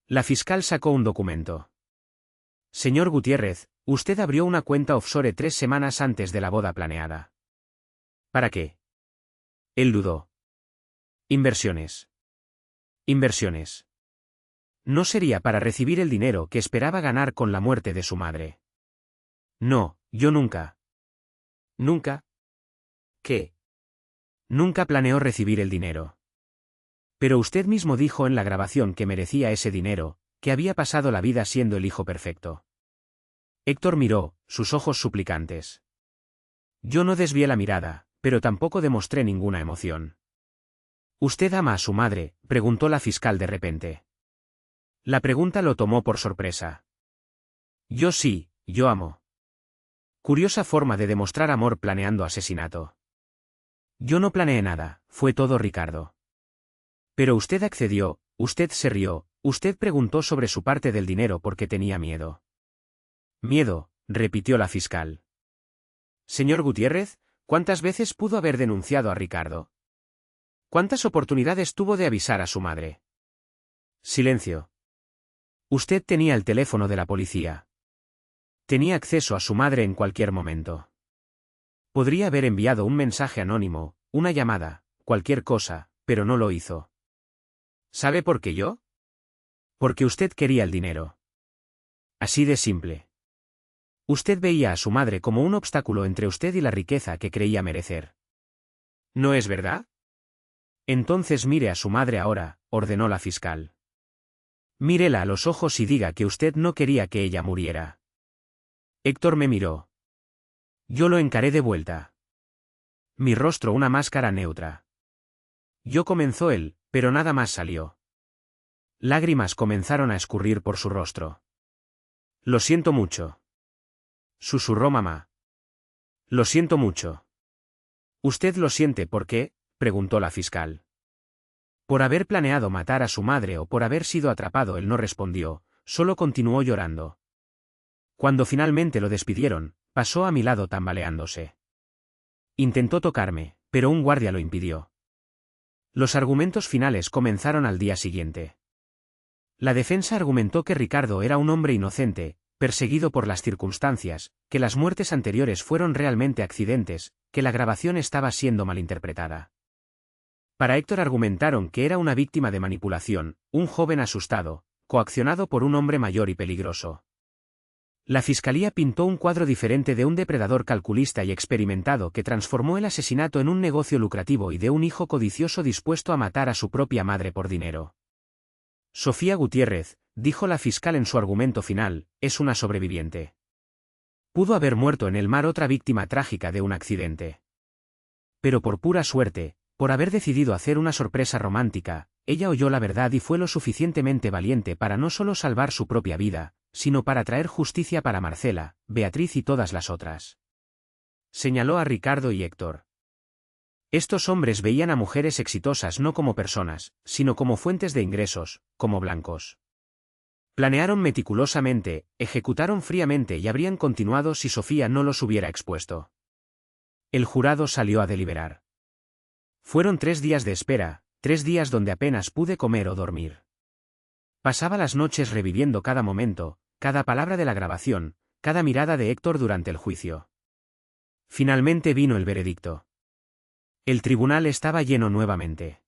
La fiscal sacó un documento. Señor Gutiérrez, usted abrió una cuenta offshore 3 semanas antes de la boda planeada. ¿Para qué? Él dudó. Inversiones. Inversiones. No sería para recibir el dinero que esperaba ganar con la muerte de su madre. No, yo nunca. ¿Nunca? ¿Qué? Nunca planeó recibir el dinero. Pero usted mismo dijo en la grabación que merecía ese dinero, que había pasado la vida siendo el hijo perfecto. Héctor miró, sus ojos suplicantes. Yo no desvié la mirada, pero tampoco demostré ninguna emoción. ¿Usted ama a su madre?, preguntó la fiscal de repente. La pregunta lo tomó por sorpresa. Yo sí, yo amo. Curiosa forma de demostrar amor planeando asesinato. Yo no planeé nada, fue todo Ricardo. Pero usted accedió, usted se rió, usted preguntó sobre su parte del dinero porque tenía miedo. Miedo, repitió la fiscal. Señor Gutiérrez, ¿cuántas veces pudo haber denunciado a Ricardo? ¿Cuántas oportunidades tuvo de avisar a su madre? Silencio. Usted tenía el teléfono de la policía. Tenía acceso a su madre en cualquier momento. Podría haber enviado un mensaje anónimo, una llamada, cualquier cosa, pero no lo hizo. ¿Sabe por qué yo? Porque usted quería el dinero. Así de simple. Usted veía a su madre como un obstáculo entre usted y la riqueza que creía merecer. ¿No es verdad? Entonces mire a su madre ahora, ordenó la fiscal. Mírela a los ojos y diga que usted no quería que ella muriera. Héctor me miró. Yo lo encaré de vuelta. Mi rostro una máscara neutra. Yo comenzó él, pero nada más salió. Lágrimas comenzaron a escurrir por su rostro. Lo siento mucho. Susurró mamá. Lo siento mucho. ¿Usted lo siente por qué?, preguntó la fiscal. Por haber planeado matar a su madre o por haber sido atrapado, él no respondió, solo continuó llorando. Cuando finalmente lo despidieron, pasó a mi lado tambaleándose. Intentó tocarme, pero un guardia lo impidió. Los argumentos finales comenzaron al día siguiente. La defensa argumentó que Ricardo era un hombre inocente, perseguido por las circunstancias, que las muertes anteriores fueron realmente accidentes, que la grabación estaba siendo malinterpretada. Para Héctor argumentaron que era una víctima de manipulación, un joven asustado, coaccionado por un hombre mayor y peligroso. La fiscalía pintó un cuadro diferente de un depredador calculista y experimentado que transformó el asesinato en un negocio lucrativo y de un hijo codicioso dispuesto a matar a su propia madre por dinero. Sofía Gutiérrez, dijo la fiscal en su argumento final, es una sobreviviente. Pudo haber muerto en el mar otra víctima trágica de un accidente. Pero por pura suerte, Por haber decidido hacer una sorpresa romántica, ella oyó la verdad y fue lo suficientemente valiente para no solo salvar su propia vida, sino para traer justicia para Marcela, Beatriz y todas las otras. Señaló a Ricardo y Héctor. Estos hombres veían a mujeres exitosas no como personas, sino como fuentes de ingresos, como blancos. Planearon meticulosamente, ejecutaron fríamente y habrían continuado si Sofía no los hubiera expuesto. El jurado salió a deliberar. Fueron 3 días de espera, 3 días donde apenas pude comer o dormir. Pasaba las noches reviviendo cada momento, cada palabra de la grabación, cada mirada de Héctor durante el juicio. Finalmente vino el veredicto. El tribunal estaba lleno nuevamente.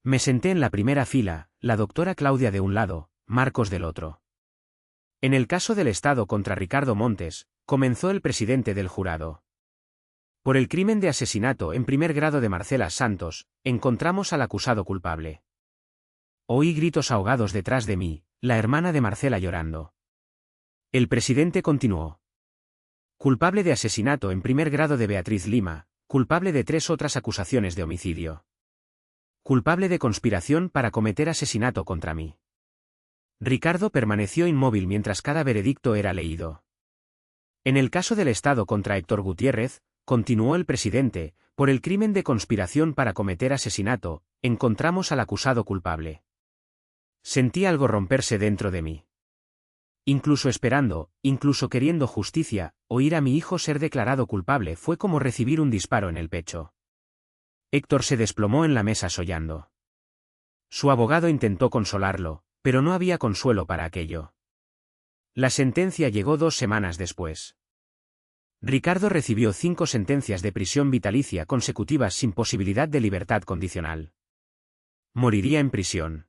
Me senté en la primera fila, la doctora Claudia de un lado, Marcos del otro. En el caso del Estado contra Ricardo Montes, comenzó el presidente del jurado. Por el crimen de asesinato en primer grado de Marcela Santos, encontramos al acusado culpable. Oí gritos ahogados detrás de mí, la hermana de Marcela llorando. El presidente continuó. Culpable de asesinato en primer grado de Beatriz Lima, culpable de 3 otras acusaciones de homicidio. Culpable de conspiración para cometer asesinato contra mí. Ricardo permaneció inmóvil mientras cada veredicto era leído. En el caso del Estado contra Héctor Gutiérrez, continuó el presidente, por el crimen de conspiración para cometer asesinato, encontramos al acusado culpable. Sentí algo romperse dentro de mí. Incluso esperando, incluso queriendo justicia, oír a mi hijo ser declarado culpable fue como recibir un disparo en el pecho. Héctor se desplomó en la mesa sollando. Su abogado intentó consolarlo, pero no había consuelo para aquello. La sentencia llegó 2 semanas después. Ricardo recibió 5 sentencias de prisión vitalicia consecutivas sin posibilidad de libertad condicional. Moriría en prisión.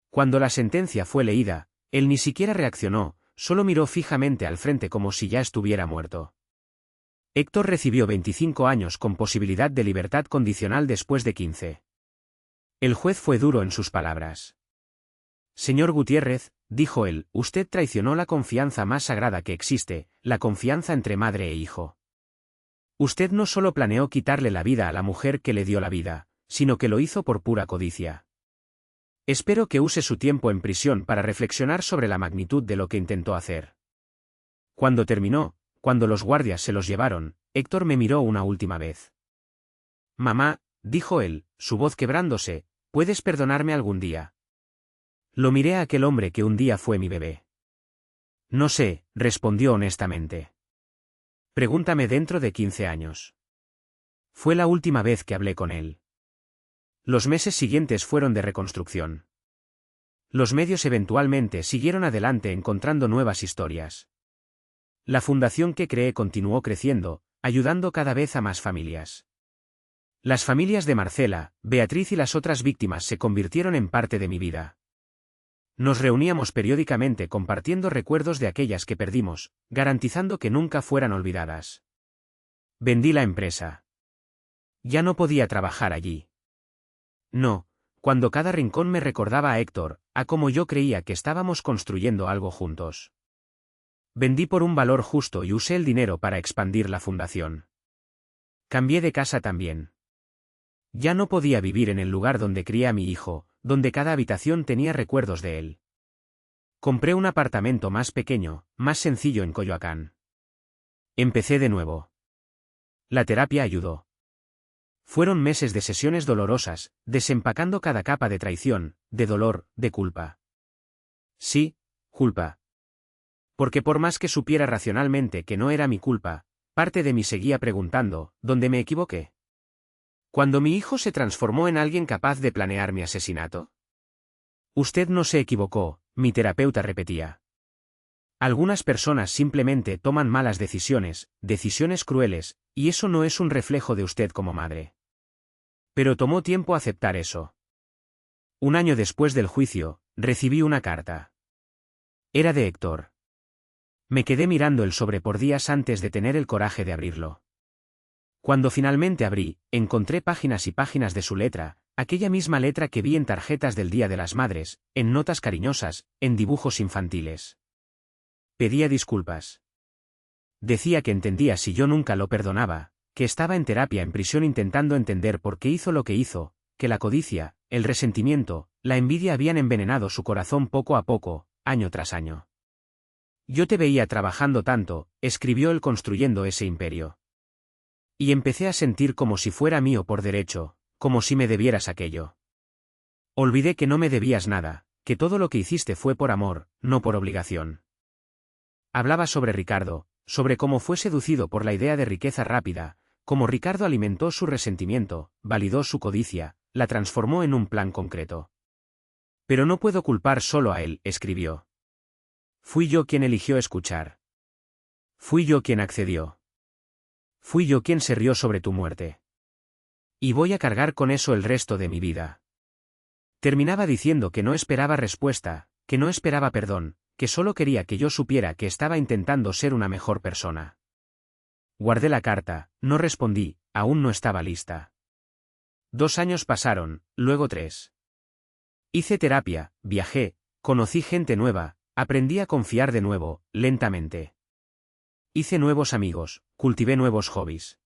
Cuando la sentencia fue leída, él ni siquiera reaccionó, solo miró fijamente al frente como si ya estuviera muerto. Héctor recibió 25 años con posibilidad de libertad condicional después de 15. El juez fue duro en sus palabras. Señor Gutiérrez, dijo él, usted traicionó la confianza más sagrada que existe, la confianza entre madre e hijo. Usted no solo planeó quitarle la vida a la mujer que le dio la vida, sino que lo hizo por pura codicia. Espero que use su tiempo en prisión para reflexionar sobre la magnitud de lo que intentó hacer. Cuando terminó, cuando los guardias se los llevaron, Héctor me miró una última vez. Mamá, dijo él, su voz quebrándose, ¿puedes perdonarme algún día? Lo miré a aquel hombre que un día fue mi bebé. No sé, respondió honestamente. Pregúntame dentro de 15 años. Fue la última vez que hablé con él. Los meses siguientes fueron de reconstrucción. Los medios eventualmente siguieron adelante encontrando nuevas historias. La fundación que creé continuó creciendo, ayudando cada vez a más familias. Las familias de Marcela, Beatriz y las otras víctimas se convirtieron en parte de mi vida. Nos reuníamos periódicamente compartiendo recuerdos de aquellas que perdimos, garantizando que nunca fueran olvidadas. Vendí la empresa. Ya no podía trabajar allí. No, cuando cada rincón me recordaba a Héctor, a cómo yo creía que estábamos construyendo algo juntos. Vendí por un valor justo y usé el dinero para expandir la fundación. Cambié de casa también. Ya no podía vivir en el lugar donde crié a mi hijo, donde cada habitación tenía recuerdos de él. Compré un apartamento más pequeño, más sencillo en Coyoacán. Empecé de nuevo. La terapia ayudó. Fueron meses de sesiones dolorosas, desempacando cada capa de traición, de dolor, de culpa. Sí, culpa. Porque por más que supiera racionalmente que no era mi culpa, parte de mí seguía preguntando, ¿dónde me equivoqué? Cuando mi hijo se transformó en alguien capaz de planear mi asesinato. Usted no se equivocó, mi terapeuta repetía. Algunas personas simplemente toman malas decisiones, decisiones crueles, y eso no es un reflejo de usted como madre. Pero tomó tiempo aceptar eso. 1 año después del juicio, recibí una carta. Era de Héctor. Me quedé mirando el sobre por días antes de tener el coraje de abrirlo. Cuando finalmente abrí, encontré páginas y páginas de su letra, aquella misma letra que vi en tarjetas del Día de las Madres, en notas cariñosas, en dibujos infantiles. Pedía disculpas. Decía que entendía si yo nunca lo perdonaba, que estaba en terapia en prisión intentando entender por qué hizo lo que hizo, que la codicia, el resentimiento, la envidia habían envenenado su corazón poco a poco, año tras año. Yo te veía trabajando tanto, escribió él construyendo ese imperio. Y empecé a sentir como si fuera mío por derecho, como si me debieras aquello. Olvidé que no me debías nada, que todo lo que hiciste fue por amor, no por obligación. Hablaba sobre Ricardo, sobre cómo fue seducido por la idea de riqueza rápida, cómo Ricardo alimentó su resentimiento, validó su codicia, la transformó en un plan concreto. Pero no puedo culpar solo a él, escribió. Fui yo quien eligió escuchar. Fui yo quien accedió. Fui yo quien se rió sobre tu muerte. Y voy a cargar con eso el resto de mi vida. Terminaba diciendo que no esperaba respuesta, que no esperaba perdón, que solo quería que yo supiera que estaba intentando ser una mejor persona. Guardé la carta, no respondí, aún no estaba lista. 2 años pasaron, luego 3. Hice terapia, viajé, conocí gente nueva, aprendí a confiar de nuevo, lentamente. Hice nuevos amigos, cultivé nuevos hobbies.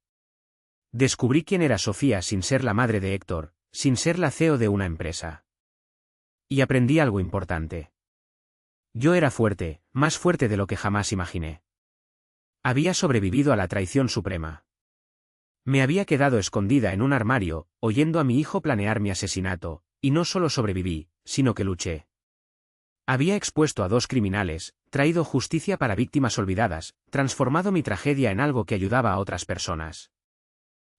Descubrí quién era Sofía sin ser la madre de Héctor, sin ser la CEO de una empresa. Y aprendí algo importante. Yo era fuerte, más fuerte de lo que jamás imaginé. Había sobrevivido a la traición suprema. Me había quedado escondida en un armario, oyendo a mi hijo planear mi asesinato, y no solo sobreviví, sino que luché. Había expuesto a 2 criminales, traído justicia para víctimas olvidadas, transformado mi tragedia en algo que ayudaba a otras personas.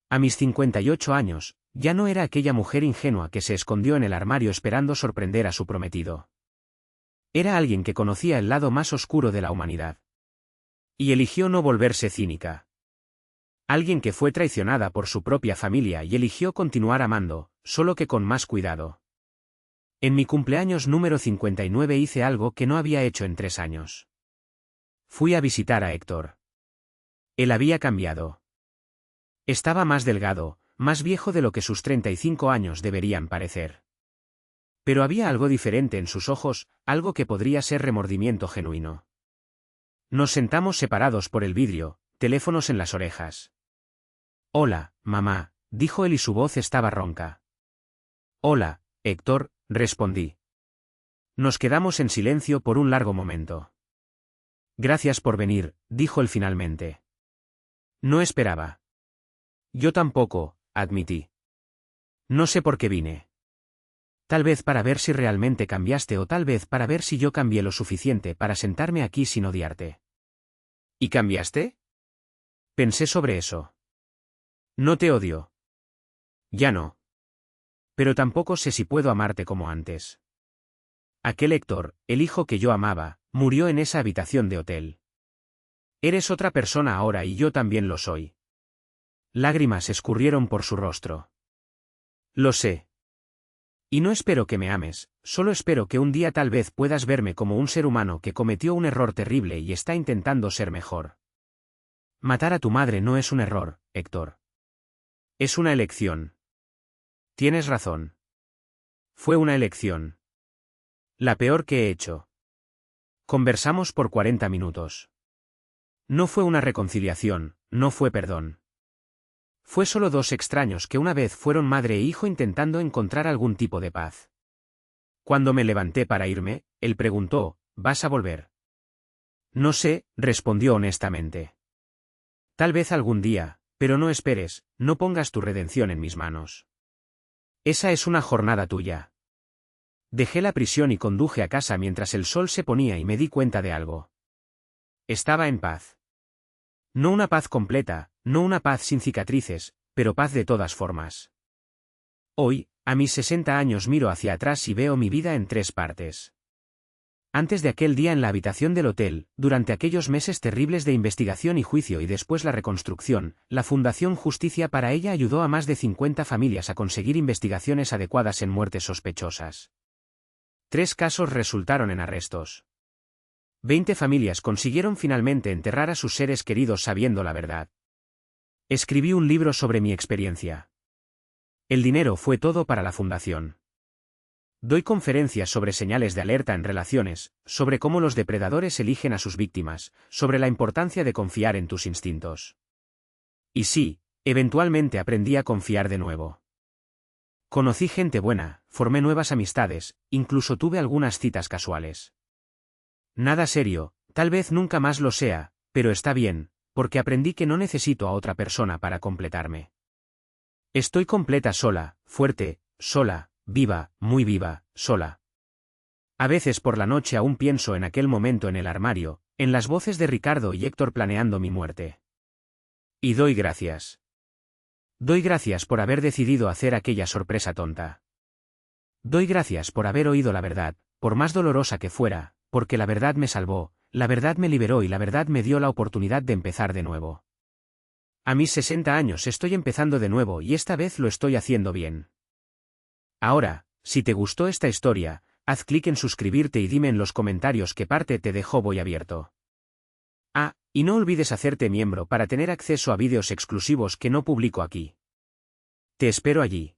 A mis 58 años, ya no era aquella mujer ingenua que se escondió en el armario esperando sorprender a su prometido. Era alguien que conocía el lado más oscuro de la humanidad. Y eligió no volverse cínica. Alguien que fue traicionada por su propia familia y eligió continuar amando, solo que con más cuidado. En mi cumpleaños número 59 hice algo que no había hecho en 3 años. Fui a visitar a Héctor. Él había cambiado. Estaba más delgado, más viejo de lo que sus 35 años deberían parecer. Pero había algo diferente en sus ojos, algo que podría ser remordimiento genuino. Nos sentamos separados por el vidrio, teléfonos en las orejas. Hola, mamá, dijo él y su voz estaba ronca. Hola, Héctor, respondí. Nos quedamos en silencio por un largo momento. Gracias por venir, dijo él finalmente. No esperaba. Yo tampoco, admití. No sé por qué vine. Tal vez para ver si realmente cambiaste o tal vez para ver si yo cambié lo suficiente para sentarme aquí sin odiarte. ¿Y cambiaste? Pensé sobre eso. No te odio. Ya no. Pero tampoco sé si puedo amarte como antes. Aquel Héctor, el hijo que yo amaba, murió en esa habitación de hotel. Eres otra persona ahora y yo también lo soy. Lágrimas escurrieron por su rostro. Lo sé. Y no espero que me ames, solo espero que un día tal vez puedas verme como un ser humano que cometió un error terrible y está intentando ser mejor. Matar a tu madre no es un error, Héctor. Es una elección. Tienes razón. Fue una elección. La peor que he hecho. Conversamos por 40 minutos. No fue una reconciliación, no fue perdón. Fue solo 2 extraños que una vez fueron madre e hijo intentando encontrar algún tipo de paz. Cuando me levanté para irme, él preguntó, ¿vas a volver? No sé, respondió honestamente. Tal vez algún día, pero no esperes, no pongas tu redención en mis manos. Esa es una jornada tuya. Dejé la prisión y conduje a casa mientras el sol se ponía y me di cuenta de algo. Estaba en paz. No una paz completa, no una paz sin cicatrices, pero paz de todas formas. Hoy, a mis 60 años miro hacia atrás y veo mi vida en 3 partes. Antes de aquel día en la habitación del hotel, durante aquellos meses terribles de investigación y juicio y después la reconstrucción, la Fundación Justicia para ella ayudó a más de 50 familias a conseguir investigaciones adecuadas en muertes sospechosas. 3 casos resultaron en arrestos. 20 familias consiguieron finalmente enterrar a sus seres queridos sabiendo la verdad. Escribí un libro sobre mi experiencia. El dinero fue todo para la fundación. Doy conferencias sobre señales de alerta en relaciones, sobre cómo los depredadores eligen a sus víctimas, sobre la importancia de confiar en tus instintos. Y sí, Eventualmente aprendí a confiar de nuevo. Conocí gente buena, formé nuevas amistades, incluso tuve algunas citas casuales. Nada serio, tal vez nunca más lo sea, pero está bien, porque aprendí que no necesito a otra persona para completarme. Estoy completa sola, fuerte, sola, viva, muy viva, sola. A veces por la noche aún pienso en aquel momento en el armario, en las voces de Ricardo y Héctor planeando mi muerte. Y doy gracias. Doy gracias por haber decidido hacer aquella sorpresa tonta. Doy gracias por haber oído la verdad, por más dolorosa que fuera, porque la verdad me salvó, la verdad me liberó y la verdad me dio la oportunidad de empezar de nuevo. A mis 60 años estoy empezando de nuevo y esta vez lo estoy haciendo bien. Ahora, si te gustó esta historia, haz clic en suscribirte y dime en los comentarios qué parte te dejó voy abierto. Ah, y no olvides hacerte miembro para tener acceso a vídeos exclusivos que no publico aquí. Te espero allí.